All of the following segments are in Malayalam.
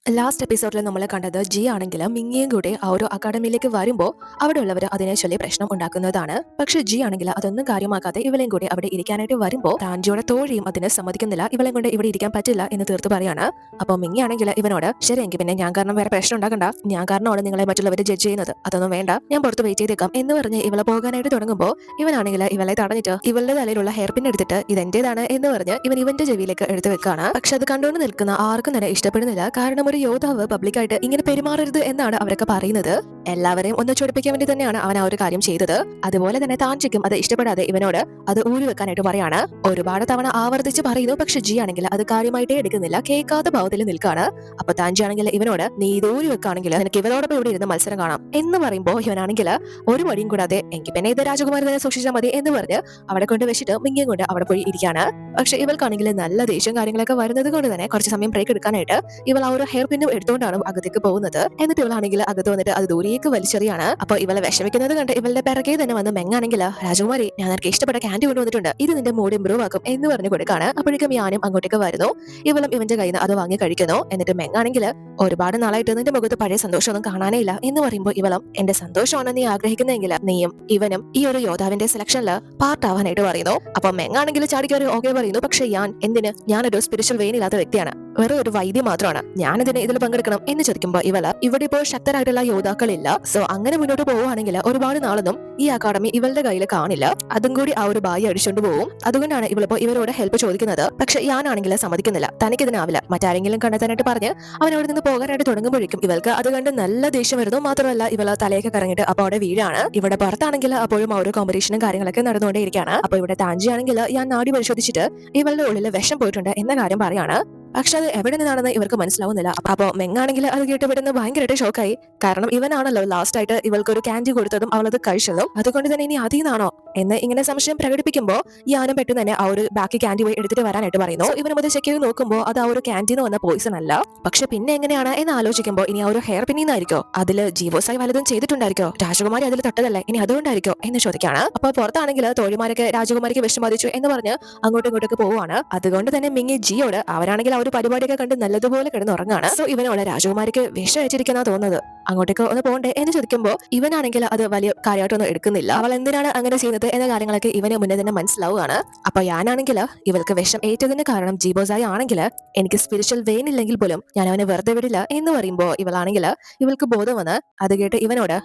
ലാസ്റ്റ് എപ്പിസോഡിൽ നമ്മൾ കണ്ടത് ജി ആണെങ്കിൽ മിങ്ങിയും കൂടെ ആ ഒരു അക്കാഡമിയിലേക്ക് വരുമ്പോൾ അവിടെ ഉള്ളവർ അതിനെ ചൊല്ലി പ്രശ്നം ഉണ്ടാക്കുന്നതാണ്. പക്ഷെ ജി ആണെങ്കിൽ അതൊന്നും കാര്യമാക്കാതെ ഇവളെയും കൂടി അവിടെ ഇരിക്കാനായിട്ട് വരുമ്പോൾ താൻജിയുടെ തോഴിയും അതിനെ സമ്മതിക്കുന്നില്ല. ഇവളെ കൊണ്ട് ഇവിടെ ഇരിക്കാൻ പറ്റില്ല എന്ന് തീർത്ത് പറയാണ്. അപ്പോൾ മിങ്ങി ആണെങ്കിൽ ഇവനോട് ശരിയെങ്കിൽ പിന്നെ ഞാൻ കാരണം വേറെ പ്രശ്നം ഉണ്ടാക്കണ്ട, ഞാൻ കാരണമാണ് നിങ്ങളെ മറ്റുള്ളവർ ജഡ്ജ് ചെയ്യുന്നത്, അതൊന്നും വേണ്ട, ഞാൻ പുറത്ത് വെയിറ്റ് ചെയ്തേക്കാം എന്ന് പറഞ്ഞ് ഇവളെ പോകാനായിട്ട് തുടങ്ങുമ്പോൾ ഇവനാണെങ്കിൽ ഇവളെ തടഞ്ഞിട്ട് ഇവളുടെ തലയിലുള്ള ഹെയർ പിൻ എടുത്തിട്ട് ഇതെന്റേതാണ് എന്ന് പറഞ്ഞ് ഇവന്റെ ചെവിയിലേക്ക് എടുത്ത് വെക്കാണ്. പക്ഷെ അത് കണ്ടുകൊണ്ട് നിൽക്കുന്ന ആർക്കും തന്നെ ഇഷ്ടപ്പെടുന്നില്ല. കാരണം ഒരു യോദ്ധാവ് പബ്ലിക്കായിട്ട് ഇങ്ങനെ പെരുമാറരുത് എന്നാണ് അവരൊക്കെ പറയുന്നത്. എല്ലാവരെയും ഒന്ന് ചൊടിപ്പിക്കാൻ വേണ്ടി തന്നെയാണ് അവൻ ആ ഒരു കാര്യം ചെയ്തത്. അതുപോലെ തന്നെ താൻജിക്കും അത് ഇഷ്ടപ്പെടാതെ ഇവനോട് അത് ഊരി വെക്കാനായിട്ട് പറയാണ്. ഒരുപാട് തവണ ആവർത്തിച്ച് പറയുന്നു. പക്ഷെ ജി ആണെങ്കിൽ അത് കാര്യമായിട്ടേ എടുക്കുന്നില്ല, കേൾക്കാത്ത ഭാവത്തിൽ നിൽക്കാണ്. അപ്പൊ താൻജി ആണെങ്കിൽ ഇവനോട് നീ ഇത് ഊരി വെക്കാണെങ്കിൽ നിനക്ക് ഇവരോടൊപ്പം ഇവിടെ ഇരുന്ന് മത്സരം കാണാം എന്ന് പറയുമ്പോൾ ഇവനാണെങ്കിൽ ഒരു വഴിയും കൂടാതെ എങ്കിൽ പിന്നെ ഇത് രാജകുമാരി തന്നെ സൂക്ഷിച്ചാൽ മതി എന്ന് പറഞ്ഞ് അവിടെ കൊണ്ട് വെച്ചിട്ട് മിങ്ങിയും കൊണ്ട് അവിടെ പോയി ഇരിക്കാണ്. പക്ഷെ ഇവൾക്കാണെങ്കിൽ നല്ല ദേഷ്യം കാര്യങ്ങളൊക്കെ വരുന്നത് കൊണ്ട് തന്നെ കുറച്ച് സമയം ബ്രേക്ക് എടുക്കാനായിട്ട് ഇവൾ ആ ഒരു ഹെയർ പിന്നും എടുത്തുകൊണ്ടാണ് അകത്തേക്ക് പോകുന്നത്. എന്നിട്ട് ഇവളാണെങ്കിൽ അകത്ത് വന്നിട്ട് അത് ദൂരേക്ക് വലിച്ചെറിയാണ്. അപ്പൊ ഇവളെ വിഷമിക്കുന്നത് കണ്ട് ഇവളുടെ പിറകെ തന്നെ വന്ന് മെങ്ങാണെങ്കിൽ രാജകുമാരി, ഞാൻ നിനക്ക് ഇഷ്ടപ്പെട്ട ക്യാൻഡി കൊണ്ടുവന്നിട്ടുണ്ട്, ഇത് നിന്റെ മൂഡ് ഇംപ്രൂവ് ആക്കും എന്ന് പറഞ്ഞു കൊടുക്കാണ്. അപ്പോഴേക്കും ഞാനും അങ്ങോട്ടേക്ക് വരുന്നു. ഇവളും ഇവന്റെ കയ്യിൽ നിന്ന് അത് വാങ്ങി കഴിക്കുന്നു. എന്നിട്ട് മെങ്ങാണെങ്കിൽ ഒരുപാട് നാളായിട്ട് നിന്റെ മുഖത്ത് പഴയ സന്തോഷമൊന്നും കാണാനേ ഇല്ല എന്ന് പറയുമ്പോൾ ഇവളും എന്റെ സന്തോഷമാണ് നീ ആഗ്രഹിക്കുന്നെങ്കിൽ നീയും ഇവനും ഈ ഒരു യോദ്ധാവിന്റെ സെലക്ഷനിൽ പാർട്ട് ആവാനായിട്ട് പറയുന്നു. അപ്പൊ മെങ്ങാണെങ്കിൽ ചാടിക്കറി ഓക്കെ പറയുന്നു. പക്ഷെ ഞാനൊരു സ്പിരിച്വൽ വെയിനില്ലാത്ത വ്യക്തിയാണ്, വെറും ഒരു വൈദ്യം മാത്രമാണ്, ഞാനിതിന് ഇതിൽ പങ്കെടുക്കണം എന്ന് ചോദിക്കുമ്പോൾ ഇവിടെ ഇപ്പോൾ ശക്തരായിട്ടുള്ള യോദ്ധാക്കളില്ല, സോ അങ്ങനെ മുന്നോട്ട് പോവുകയാണെങ്കിൽ ഒരുപാട് നാളൊന്നും ഈ അക്കാഡമി ഇവളുടെ കയ്യിൽ കാണില്ല, അതും കൂടി ആ ഒരു ബായി അടിച്ചുകൊണ്ട് പോകും. അതുകൊണ്ടാണ് ഇവളിപ്പോ ഇവരോട് ഹെൽപ്പ് ചോദിക്കുന്നത്. പക്ഷെ ഞാനാണെങ്കിൽ സമ്മതിക്കുന്നില്ല, തനിക്കിതിനാവില്ല, മറ്റാരെങ്കിലും കണ്ടെത്താനായിട്ട് പറഞ്ഞ് അവനവിടെ നിന്ന് പോകാനായിട്ട് തുടങ്ങുമ്പോഴേക്കും ഇവൾക്ക് അത് കണ്ട് നല്ല ദേഷ്യം വരുന്നു. മാത്രമല്ല ഇവള് തലയൊക്കെ കറങ്ങിട്ട് അപ്പൊ അവിടെ വീഴാണ്. ഇവിടെ പുറത്താണെങ്കിൽ അപ്പോഴും ആ ഒരു കോമ്പറ്റീഷനും കാര്യങ്ങളൊക്കെ നടന്നുകൊണ്ടേയിരിക്കുകയാണ്. അപ്പൊ ഇവിടെ താൻജി ആണെങ്കിൽ ഞാൻ നാടി പരിശോധിച്ചിട്ട് ഇവളുടെ ഉള്ളിൽ വിഷം പോയിട്ടുണ്ട് എന്ന കാര്യം പറയാണ്. പക്ഷെ അത് എവിടെ നിന്നാണെന്ന് ഇവർക്ക് മനസ്സിലാവുന്നില്ല. അപ്പൊ മെങ്ങാണെങ്കിൽ അത് കേട്ടപ്പെടുന്ന ഭയങ്കരമായിട്ട് ഷോക്കായി. കാരണം ഇവനാണല്ലോ ലാസ്റ്റ് ആയിട്ട് ഇവൾക്ക് ഒരു ക്യാൻഡി കൊടുത്തതും അവളത് കഴിച്ചതും. അതുകൊണ്ട് തന്നെ ഇനി അതിൽ നിന്നാണോ എന്ന് ഇങ്ങനെ സംശയം പ്രകടിപ്പിക്കുമ്പോൾ ഞാനും പെട്ടെന്ന് തന്നെ ആ ഒരു ബാക്കി ക്യാൻഡി പോയി എടുത്തിട്ട് വരാനായിട്ട് പറയുന്നു. ഇവനും അത് ചെക്ക് ചെയ്ത് നോക്കുമ്പോൾ അത് ആ ഒരു ക്യാൻഡീന്ന് വന്ന പോയിസൺ അല്ല. പക്ഷെ പിന്നെ എങ്ങനെയാണ് എന്ന് ആലോചിക്കുമ്പോൾ ഇനി ആ ഒരു ഹെയർ പിന്നീന്നായിരിക്കോ, അതില് ജീവോസായി വലതും ചെയ്തിട്ടുണ്ടായിരിക്കോ, രാജകുമാരി അതിൽ തൊട്ടതല്ലേ, ഇനി അതുകൊണ്ടായിരിക്കോ എന്ന് ചോദിക്കാണ്. അപ്പൊ പുറത്താണെങ്കിൽ തോഴിമാരൊക്കെ രാജകുമാരിക്ക് വിഷം ബാധിച്ചു എന്ന് പറഞ്ഞ് അങ്ങോട്ടും ഇങ്ങോട്ടൊക്കെ പോവുകയാണ്. അതുകൊണ്ട് തന്നെ മിങ്ങി ജിയോട് അവരാണെങ്കിൽ ഒരു പരിപാടിയൊക്കെ കണ്ട് നല്ലതുപോലെ കിടന്നുറങ്ങാണ്. സോ ഇവനോട് രാജകുമാരിക്ക് വിഷം അയച്ചിരിക്കുന്ന തോന്നുന്നത്, അങ്ങോട്ടേക്ക് ഒന്ന് പോകണ്ടേ എന്ന് ചോദിക്കുമ്പോൾ ഇവനാണെങ്കിൽ അത് വലിയ കാര്യമായിട്ടൊന്നും എടുക്കുന്നില്ല. അവൾ എന്തിനാണ് അങ്ങനെ ചെയ്യുന്നത് എന്ന കാര്യങ്ങളൊക്കെ ഇവന് മുന്നേ തന്നെ മനസ്സിലാവുകയാണ്. അപ്പൊ ഞാനാണെങ്കിൽ ഇവൾക്ക് വിഷം ഏറ്റതിന് കാരണം ജീബോസായി ആണെങ്കിൽ എനിക്ക് സ്പിരിച്വൽ വെയിൻ ഇല്ലെങ്കിൽ പോലും ഞാൻ അവനെ വെറുതെ വിടില്ല എന്ന് പറയുമ്പോൾ ഇവളാണെങ്കിൽ ഇവൾക്ക് ബോധം വന്ന് അത് കേട്ട് ഇവനോട്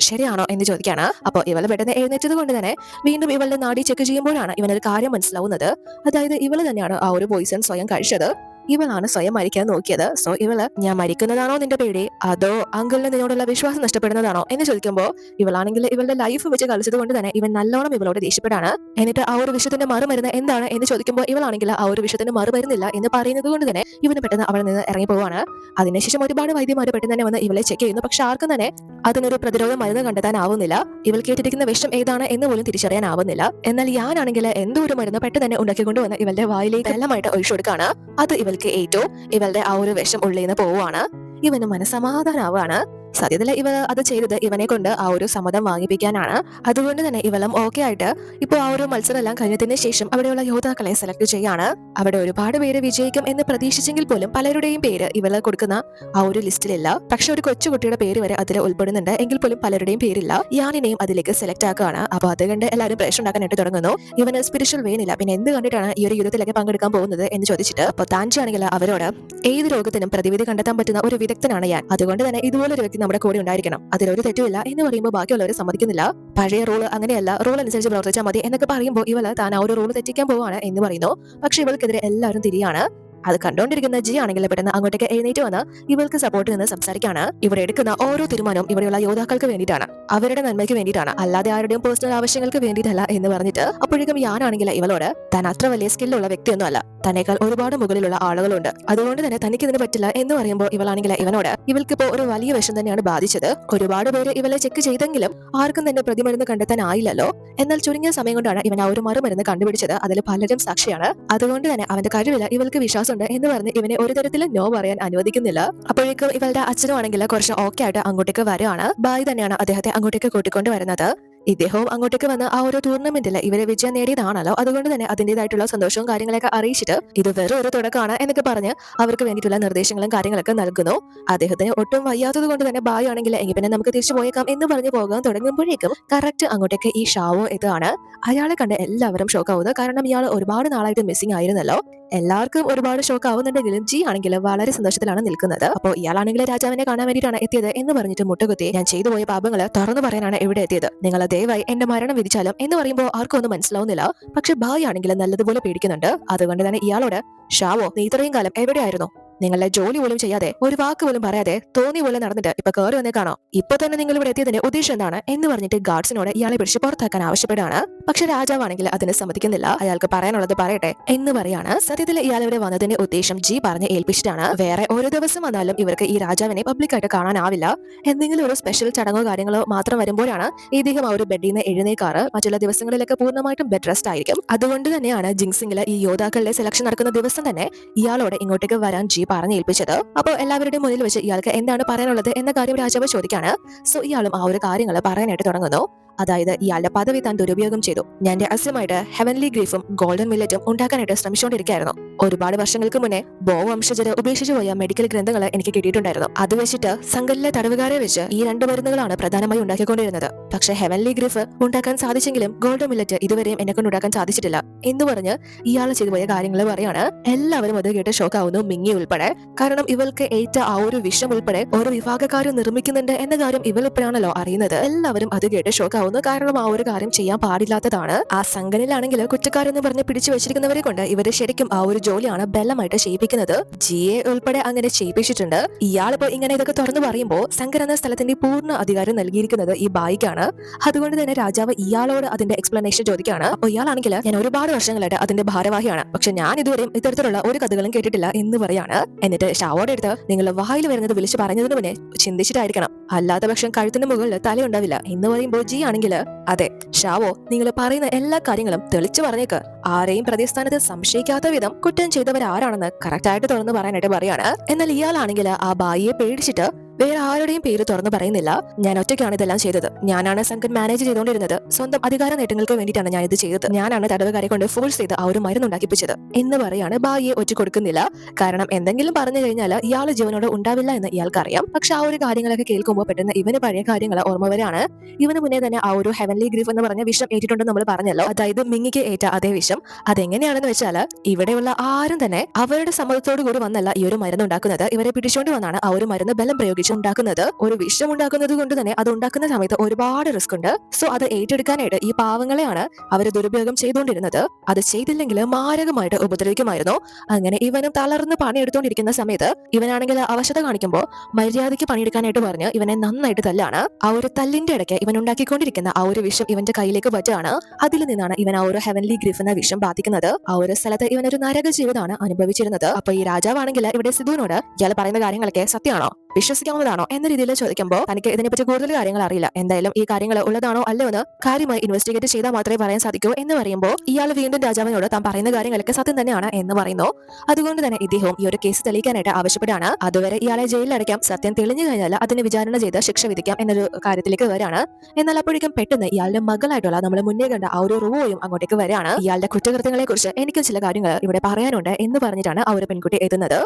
ശരിയാണോ എന്ന് ചോദിക്കാണ്. അപ്പോൾ ഇവള് പെട്ടെന്ന് എഴുന്നേറ്റത് കൊണ്ട് തന്നെ വീണ്ടും ഇവളുടെ നാടി ചെക്ക് ചെയ്യുമ്പോഴാണ് ഇവനൊരു കാര്യം മനസ്സിലാവുന്നത്. അതായത് ഇവള് തന്നെയാണ് ആ ഒരു പോയിസൺ സ്വയം കഴിച്ചത്, ഇവളാണ് സ്വയം മരിക്കാൻ നോക്കിയത്. സോ ഇവള് ഞാൻ മരിക്കുന്നതാണോ നിന്റെ പേടി, അതോ അങ്കിളിന് നിന്നോടുള്ള വിശ്വാസം നഷ്ടപ്പെടുന്നതാണോ എന്ന് ചോദിക്കുമ്പോൾ ഇവളാണെങ്കിൽ ഇവളുടെ ലൈഫ് വെച്ച് കളിച്ചത് കൊണ്ട് തന്നെ ഇവൻ നല്ലോണം ഇവളോട് ദേഷ്യപ്പെടാണ്. എന്നിട്ട് ആ ഒരു വിഷയത്തിന്റെ മറുമരുന്ന് എന്താണ് എന്ന് ചോദിക്കുമ്പോൾ ഇവളാണെങ്കിൽ ആ ഒരു വിഷയത്തിന് മറുമരുന്നില്ല എന്ന് പറയുന്നത് കൊണ്ട് തന്നെ ഇവന് പെട്ടെന്ന് അവിടെ നിന്ന് ഇറങ്ങി പോവാണ്. അതിനുശേഷം ഒരുപാട് വൈദ്യമാർ പെട്ടെന്ന് തന്നെ വന്ന് ഇവളെ ചെക്ക് ചെയ്യുന്നു. പക്ഷെ ആർക്കും തന്നെ അതിനൊരു പ്രതിരോധ മരുന്ന് കണ്ടെത്താനാവുന്നില്ല. ഇവൾ കേട്ടിരിക്കുന്ന വിഷം ഏതാണ് എന്ന് പോലും തിരിച്ചറിയാനാവുന്നില്ല. എന്നാൽ ഞാനാണെങ്കിൽ എന്തോ ഒരു മരുന്ന് പെട്ടെന്ന് തന്നെ ഉണ്ടാക്കിക്കൊണ്ടുവന്ന് ഇവളുടെ വായിലേക്ക് വെള്ളമായിട്ട് ഒഴിച്ചു കൊടുക്കാണ്. അത് ഇവൾക്ക് ഏറ്റവും ഇവളുടെ ആ ഒരു വിഷം ഉള്ളിൽ നിന്ന് പോവുകയാണ്. ഇവന് മനസ്സമാധാനാവാണ്. സത്യത്തിൽ ഇവൾ അത് ചെയ്തത് ഇവനെ കൊണ്ട് ആ ഒരു സമ്മതം വാങ്ങിപ്പിക്കാനാണ്. അതുകൊണ്ട് തന്നെ ഇവളും ഓക്കെ ആയിട്ട് ഇപ്പോൾ ആ ഒരു മത്സരം എല്ലാം കഴിഞ്ഞതിന് ശേഷം അവിടെയുള്ള യോദ്ധാക്കളെ സെലക്ട് ചെയ്യാണ്. അവിടെ ഒരുപാട് പേര് വിജയിക്കും എന്ന് പ്രതീക്ഷിച്ചെങ്കിൽ പോലും പലരുടെയും പേര് ഇവള് കൊടുക്കുന്ന ആ ഒരു ലിസ്റ്റിലില്ല. പക്ഷെ ഒരു കൊച്ചുകുട്ടിയുടെ പേര് വരെ അതിൽ ഉൾപ്പെടുന്നുണ്ട്. എങ്കിൽ പോലും പലരുടെയും പേരില്ല. യാനിനെയും അതിലേക്ക് സെലക്ട് ആക്കുകയാണ്. അപ്പൊ അത് കണ്ട് എല്ലാവരും പ്രശ്നം ഉണ്ടാക്കാനായിട്ട് തുടങ്ങുന്നു. ഇവന് സ്പിരിച്വൽ വെയിനില്ല, പിന്നെ എന്ത് കണ്ടിട്ടാണ് ഈ ഒരു യുദ്ധത്തിലേക്ക് പങ്കെടുക്കാൻ പോകുന്നത് എന്ന് ചോദിച്ചിട്ട് അപ്പൊ താൻജി ആണെങ്കിൽ അവരോട് ഏത് രോഗത്തിനും പ്രതിവിധി കണ്ടെത്താൻ പറ്റുന്ന ഒരു വിദഗ്ധനാണ് ഞാൻ, അതുകൊണ്ട് തന്നെ ഇതുപോലൊരു വ്യക്തി നമ്മുടെ കൂടെ ഉണ്ടായിരിക്കണം, അതിലൊരു തെറ്റുമില്ല എന്ന് പറയുമ്പോൾ ബാക്കിയുള്ളവർ സമ്മതിക്കുന്നില്ല. പഴയ റൂള് അങ്ങനെയല്ല, റൂൾ അനുസരിച്ച് പ്രവർത്തിച്ചാൽ മതി എന്നൊക്കെ പറയുമ്പോൾ ഇവള് താൻ ആ ഒരു റൂൾ തെറ്റിക്കാൻ പോവാണ് എന്ന് പറയുന്നു. പക്ഷെ ഇവൾക്കെതിരെ എല്ലാവരും തിരിയാണ്. അത് കണ്ടുകൊണ്ടിരിക്കുന്ന ജി ആണെങ്കിൽ പെട്ടെന്ന് അങ്ങോട്ടേക്ക് എഴുന്നേറ്റ് വന്ന് ഇവൾക്ക് സപ്പോർട്ട് നിന്ന് സംസാരിക്കാണ്. ഇവിടെ എടുക്കുന്ന ഓരോ തീരുമാനവും ഇവിടെയുള്ള യോദ്ധാക്കൾക്ക് വേണ്ടിയിട്ടാണ്, അവരുടെ നന്മയ്ക്ക് വേണ്ടിയിട്ടാണ്, അല്ലാതെ ആരുടെയും പേഴ്സണൽ ആവശ്യങ്ങൾക്ക് വേണ്ടിയിട്ടല്ല എന്ന് പറഞ്ഞിട്ട് അപ്പോഴേക്കും ഞാനാണെങ്കിൽ ഇവളോട് താൻ അത്ര വലിയ സ്കില്ലുള്ള വ്യക്തിയൊന്നും അല്ല, തന്നേക്കാൾ ഒരുപാട് മുകളിലുള്ള ആളുകളുണ്ട്, അതുകൊണ്ട് തന്നെ തനിക്ക് ഇതിന് പറ്റില്ല എന്ന് പറയുമ്പോൾ ഇവളാണെങ്കിൽ ഇവനോട് ഇവൾക്കിപ്പോ ഒരു വലിയ വിഷം തന്നെയാണ് ബാധിച്ചത്, ഒരുപാട് പേര് ഇവളെ ചെക്ക് ചെയ്തെങ്കിലും ആർക്കും തന്നെ പ്രതിമരുന്ന് കണ്ടെത്താനായില്ലല്ലോ, എന്നാൽ ചുരുങ്ങിയ സമയം കൊണ്ടാണ് ഇവൻ ആ ഒരു മറുമരുന്ന് കണ്ടുപിടിച്ചത്, അതിൽ പലരും സാക്ഷിയാണ്, അതുകൊണ്ട് തന്നെ അവന്റെ കഴിവില് ഇവൾക്ക് വിശ്വാസം എന്ന് പറഞ്ഞ് ഇവനെ ഒരു തരത്തിലും നോ പറയാൻ അനുവദിക്കുന്നില്ല. അപ്പോഴേക്കും ഇവളുടെ അച്ഛനും ആണെങ്കിൽ കുറച്ച് ഓക്കെ ആയിട്ട് അങ്ങോട്ടേക്ക് വരുവാണ്. ബായി തന്നെയാണ് അദ്ദേഹത്തെ അങ്ങോട്ടേക്ക് കൂട്ടിക്കൊണ്ട് വരുന്നത്. ഇദ്ദേഹവും അങ്ങോട്ടേക്ക് വന്ന് ആ ഒരു ടൂർണമെന്റിൽ ഇവരെ വിജയം നേടിയതാണല്ലോ, അതുകൊണ്ട് തന്നെ അതിന്റേതായിട്ടുള്ള സന്തോഷവും കാര്യങ്ങളൊക്കെ അറിയിച്ചിട്ട് ഇത് വെറും ഒരു തുടക്കമാണ് എന്നൊക്കെ പറഞ്ഞ് അവർക്ക് വേണ്ടിയിട്ടുള്ള നിർദ്ദേശങ്ങളും കാര്യങ്ങളൊക്കെ നൽകുന്നു. അദ്ദേഹത്തിന് ഒട്ടും വയ്യാത്തത് കൊണ്ട് തന്നെ ബായ് ആണെങ്കിൽ എങ്കിൽ പിന്നെ നമുക്ക് തിരിച്ചു പോയേക്കാം എന്ന് പറഞ്ഞ് പോകാൻ തുടങ്ങുമ്പോഴേക്കും കറക്റ്റ് അങ്ങോട്ടേക്ക് ഈ ഷാവോ എത്തുകയാണ്. അയാളെ കണ്ട് എല്ലാവരും ഷോക്കാവുന്നു. കാരണം ഇയാൾ ഒരുപാട് നാളായിട്ട് മിസ്സിംഗ് ആയിരുന്നല്ലോ. എല്ലാവർക്കും ഒരുപാട് ഷോക്ക് ആവുന്നുണ്ടെങ്കിലും ജി ആണെങ്കിൽ വളരെ സന്തോഷത്തിലാണ് നിൽക്കുന്നത്. അപ്പോൾ ഇയാളാണെങ്കിൽ രാജാവിനെ കാണാൻ വേണ്ടിയിട്ടാണ് എത്തിയത് എന്ന് പറഞ്ഞിട്ട് മുട്ടുകുത്തി ഞാൻ ചെയ്തു പോയ പാപങ്ങള് തുറന്നു പറയാനാണ് ഇവിടെ എത്തിയത്. നിങ്ങൾ ദയവായി എന്റെ മരണം വിധിച്ചാലും എന്ന് പറയുമ്പോൾ ആർക്കും ഒന്നും മനസ്സിലാവുന്നില്ല. പക്ഷെ ബായ് ആണെങ്കിൽ നല്ലതുപോലെ പേടിക്കുന്നുണ്ട്. അതുകൊണ്ട് തന്നെ ഇയാളോട് ഷാവോ, നീ ഇത്രയും കാലം എവിടെയായിരുന്നു? നിങ്ങളുടെ ജോലി പോലും ചെയ്യാതെ ഒരു വാക്ക് പോലും പറയാതെ തോന്നി പോലെ നടന്നിട്ട് ഇപ്പൊ കയറി വന്നേക്കാണോ? ഇപ്പൊ തന്നെ നിങ്ങൾ ഇവിടെ എത്തിയതിന്റെ ഉദ്ദേശം എന്താണ് എന്ന് പറഞ്ഞിട്ട് ഗാർഡ്സിനോട് ഇയാളെ പിടിച്ച് പുറത്താക്കാൻ ആവശ്യപ്പെടുകയാണ്. പക്ഷെ രാജാവാണെങ്കിൽ അതിന് സമ്മതിക്കുന്നില്ല. അയാൾക്ക് പറയാനുള്ളത് പറയട്ടെ എന്ന് പറയാണ്. സത്യത്തിൽ ഇയാൾ ഇവിടെ വന്നതിന്റെ ഉദ്ദേശം ജി പറഞ്ഞ് ഏൽപ്പിച്ചിട്ടാണ്. വേറെ ഒരു ദിവസം വന്നാലും ഇവർക്ക് ഈ രാജാവിനെ പബ്ലിക്കായിട്ട് കാണാനാവില്ല. എന്തെങ്കിലും ഒരു സ്പെഷ്യൽ ചടങ്ങോ കാര്യങ്ങളോ മാത്രം വരുമ്പോഴാണ് ഇദ്ദേഹം ആ ഒരു ബെഡിൽ നിന്ന് എഴുന്നേക്കാറ്. മറ്റുള്ള ദിവസങ്ങളിലൊക്കെ പൂർണ്ണമായിട്ടും ബെഡ് റെസ്റ്റ് ആയിരിക്കും. അതുകൊണ്ട് തന്നെയാണ് ജിങ്സിംഗില് ഈ യോദ്ധാക്കളുടെ സെലക്ഷൻ നടക്കുന്ന ദിവസം തന്നെ ഇയാളോട് ഇങ്ങോട്ടേക്ക് വരാൻ ജി പറഞ്ഞു ഏൽപ്പിച്ചത്. അപ്പോൾ എല്ലാവരുടെയും മുന്നിൽ വെച്ച് ഇയാൾക്ക് എന്താണ് പറയാനുള്ളത് എന്ന കാര്യം രാജാവ് ചോദിക്കാണ്. സോ ഇയാളും ആ ഒരു കാര്യങ്ങൾ പറയാനായിട്ട് തുടങ്ങുന്നു. അതായത് ഇയാളുടെ പദവി താൻ ദുരുപയോഗം ചെയ്തു. ഞാൻ രഹസ്യമായിട്ട് ഹെവൻലി ഗ്രീഫും ഗോൾഡൻ മില്ലറ്റും ഉണ്ടാക്കാനായിട്ട് ശ്രമിച്ചുകൊണ്ടിരിക്കുകയായിരുന്നു. ഒരുപാട് വർഷങ്ങൾക്ക് മുന്നേ ബോ വംശജര് ഉപേക്ഷിച്ചു പോയ മെഡിക്കൽ ഗ്രന്ഥങ്ങൾ എനിക്ക് കിട്ടിയിട്ടുണ്ടായിരുന്നു. അത് വെച്ചിട്ട് സംഘലിലെ തടവുകാരെ വെച്ച് ഈ രണ്ട് മരുന്നുകളാണ് പ്രധാനമായി ഉണ്ടാക്കിക്കൊണ്ടിരുന്നത്. പക്ഷെ ഹെവൻലി ഗ്രീഫ് ഉണ്ടാക്കാൻ സാധിച്ചെങ്കിലും ഗോൾഡൻ മില്ലറ്റ് ഇതുവരെയും എന്നെ കൊണ്ട് ഉണ്ടാക്കാൻ സാധിച്ചിട്ടില്ല എന്ന് പറഞ്ഞ് ഇയാൾ ചെയ്തു പോയ കാര്യങ്ങൾ പറയാണ്. എല്ലാവരും അത് കേട്ട് ഷോക്ക് ആവുന്നു, മിങ്ങി ഉൾപ്പെടെ. കാരണം ഇവൾക്ക് ഏറ്റ ആ ഒരു വിഷം ഉൾപ്പെടെ ഓരോ വിഭാഗക്കാരും നിർമ്മിക്കുന്നുണ്ട് എന്ന കാര്യം ഇവൾ ഇപ്പോഴാണല്ലോ അറിയുന്നത്. എല്ലാവരും അത് കേട്ട് ഷോക്ക്. കാരണം ആ ഒരു കാര്യം ചെയ്യാൻ പാടില്ലാത്തതാണ്. ആ സംഘടനയിലാണെങ്കിൽ കുറ്റക്കാരെന്ന് പറഞ്ഞ് പിടിച്ചു വെച്ചിരിക്കുന്നവരെ കൊണ്ട് ഇവര് ശരിക്കും ആ ഒരു ജോലിയാണ് ബലമായിട്ട് ചെയ്യിപ്പിക്കുന്നത്. ജിയെ ഉൾപ്പെടെ അങ്ങനെ ചെയ്യിപ്പിച്ചിട്ടുണ്ട്. ഇയാളിപ്പോ ഇങ്ങനെ ഇതൊക്കെ തുറന്നു പറയുമ്പോൾ സംഘർ എന്ന സ്ഥലത്തിന്റെ പൂർണ്ണ അധികാരം നൽകിയിരിക്കുന്നത് ഈ ബായിക്കാണ്. അതുകൊണ്ട് തന്നെ രാജാവ് ഇയാളോട് അതിന്റെ എക്സ്പ്ലനേഷൻ ചോദിക്കുകയാണ്. അപ്പോൾ ഇയാളാണെങ്കിൽ ഞാൻ ഒരുപാട് വർഷങ്ങളായിട്ട് അതിന്റെ ഭാരവാഹിയാണ്, പക്ഷെ ഞാൻ ഇതുവരെയും ഇത്തരത്തിലുള്ള ഒരു കഥകളും കേട്ടിട്ടില്ല എന്ന് പറയാണ്. എന്നിട്ട് ഷാവോടെ അടുത്ത് നിങ്ങൾ വായിൽ വരുന്നത് വിളിച്ചു പറഞ്ഞതിന് മുന്നേ ചിന്തിച്ചിട്ടായിരിക്കണം, അല്ലാത്ത പക്ഷം കഴുത്തിന് മുകളിൽ തലയുണ്ടാവില്ല എന്ന് പറയുമ്പോൾ ജി ആണെങ്കിൽ അതെ ഷാവോ, നിങ്ങൾ പറയുന്ന എല്ലാ കാര്യങ്ങളും തെളിച്ചു പറഞ്ഞേക്ക്. ആരെയും പ്രതിസ്ഥാനത്ത് സംശയിക്കാത്ത വിധം കുറ്റം ചെയ്തവരാരാണെന്ന് കറക്റ്റായിട്ട് തുറന്നു പറയാനായിട്ട് പറയാണ്. എന്നാൽ ഇയാളാണെങ്കിൽ ആ ബായിയെ പേടിച്ചിട്ട് വേറെ ആരുടെയും പേര് തുറന്നു പറയുന്നില്ല. ഞാൻ ഒറ്റയ്ക്കാണ് ഇതെല്ലാം ചെയ്തത്. ഞാനാണ് സംഘം മാനേജ് ചെയ്തുകൊണ്ടിരുന്നത്. സ്വന്തം അധികാര നേട്ടങ്ങൾക്ക് വേണ്ടിയിട്ടാണ് ഞാൻ ഇത് ചെയ്തത്. ഞാനാണ് തടവുകാരെ കൊണ്ട് ഫോഴ്സ് ചെയ്ത് ആ ഒരു മരുന്ന് ഉണ്ടാക്കിപ്പിച്ചത് എന്ന് പറയാണ്. ബായിയെ ഒറ്റ കൊടുക്കുന്നില്ല. കാരണം എന്തെങ്കിലും പറഞ്ഞു കഴിഞ്ഞാൽ ഇയാൾ ജീവനോട് ഉണ്ടാവില്ല എന്ന് ഇയാൾക്കറിയാം. പക്ഷെ ആ ഒരു കാര്യങ്ങളൊക്കെ കേൾക്കുമ്പോൾ പെട്ടെന്ന് ഇവന് പഴയ കാര്യങ്ങൾ ഓർമ്മ വരാണ്. ഇവന് മുന്നേ തന്നെ ആ ഒരു ഹെവൻലി ഗ്രീഫ് എന്ന് പറഞ്ഞ വിഷം ഏറ്റിട്ടുണ്ടെന്ന് നമ്മൾ പറഞ്ഞല്ലോ. അതായത് മിങ്ങിക്ക് ഏറ്റ അതേ വിഷം. അതെങ്ങനെയാണെന്ന് വെച്ചാൽ ഇവിടെയുള്ള ആരും തന്നെ അവരുടെ സമ്മതത്തോടു കൂടി വന്നല്ല ഈ ഒരു മരുന്ന് ഉണ്ടാക്കുന്നത്. ഇവരെ പിടിച്ചുകൊണ്ട് വന്നാണ് ആ ഒരു മരുന്ന് ബലം പ്രയോഗിച്ച് ഉണ്ടാക്കുന്നത്. ഒരു വിഷം ഉണ്ടാക്കുന്നത് കൊണ്ട് തന്നെ അത് ഉണ്ടാക്കുന്ന സമയത്ത് ഒരുപാട് റിസ്ക് ഉണ്ട്. സോ അത് ഏറ്റെടുക്കാനായിട്ട് ഈ പാവങ്ങളെയാണ് അവർ ദുരുപയോഗം ചെയ്തുകൊണ്ടിരുന്നത്. അത് ചെയ്തില്ലെങ്കിൽ മാരകമായിട്ട് ഉപദ്രവിക്കുമായിരുന്നു. അങ്ങനെ ഇവനും തളർന്ന് പണിയെടുത്തോണ്ടിരിക്കുന്ന സമയത്ത് ഇവനാണെങ്കിൽ അവശത കാണിക്കുമ്പോൾ മര്യാദയ്ക്ക് പണിയെടുക്കാനായിട്ട് പറഞ്ഞ് ഇവനെ നന്നായിട്ട് തല്ലാണ്. ആ ഒരു തല്ലിന്റെ ഇടയ്ക്ക് ഇവൻ ഉണ്ടാക്കിക്കൊണ്ടിരിക്കുന്ന ആ ഒരു വിഷം ഇവന്റെ കയ്യിലേക്ക് പറ്റുകയാണ്. അതിൽ നിന്നാണ് ഇവൻ ആ ഒരു ഹെവൻലി ഗ്രിഫ് എന്ന വിഷം ബാധിക്കുന്നത്. ആ ഒരു സ്ഥലത്ത് ഇവൻ ഒരു നരക ജീവിതമാണ് അനുഭവിച്ചിരുന്നത്. അപ്പൊ ഈ രാജാവാണെങ്കിൽ ഇവിടെ സിധുവിനോട് ഇയാൾ പറയുന്ന കാര്യങ്ങളൊക്കെ സത്യമാണോ, വിശ്വസിക്കാവുന്നതാണോ എന്ന രീതിയിൽ ചോദിക്കുമ്പോൾ തനിക്ക് ഇതിനെപ്പറ്റി കൂടുതൽ കാര്യങ്ങൾ അറിയില്ല, എന്തായാലും ഈ കാര്യങ്ങൾ ഉള്ളതാണോ അല്ലോ എന്ന് കാര്യമായി ഇൻവെസ്റ്റിഗേറ്റ് ചെയ്താൽ മാത്രമേ പറയാൻ സാധിക്കൂ എന്ന് പറയുമ്പോൾ ഇയാൾ വീണ്ടും രാജാവിനോട് താൻ പറയുന്ന കാര്യങ്ങളൊക്കെ സത്യം തന്നെയാണ് എന്ന് പറയുന്നു. അതുകൊണ്ട് തന്നെ ഇദ്ദേഹവും ഈ ഒരു കേസ് തെളിയിക്കാനായിട്ട് ആവശ്യപ്പെടാണ്. അതുവരെ ഇയാളെ ജയിലിൽ അടയ്ക്കാം, സത്യം തെളിഞ്ഞു കഴിഞ്ഞാൽ അതിന് വിചാരണ ചെയ്ത് ശിക്ഷ വിധിക്കാം എന്നൊരു കാര്യത്തിലേക്ക് വരാണ്. എന്നാൽ അപ്പോഴേക്കും പെട്ടെന്ന് ഇയാളുടെ മകളായിട്ടുള്ള നമ്മൾ മുന്നേ കണ്ട ആ ഒരു റുവോയും അങ്ങോട്ടേക്ക് വരാണ്. ഇയാളുടെ കുറ്റകൃത്യങ്ങളെ കുറിച്ച് എനിക്ക് ചില കാര്യങ്ങൾ ഇവിടെ പറയാനുണ്ട് എന്ന് പറഞ്ഞിട്ടാണ് ആ ഒരു പെൺകുട്ടി എത്തുന്നത്.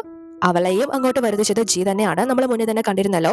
അവളെയും അങ്ങോട്ട് വരുത്തിച്ചത് ജി തന്നെയാണ്. നമ്മൾ മുന്നേ തന്നെ കണ്ടിരുന്നല്ലോ,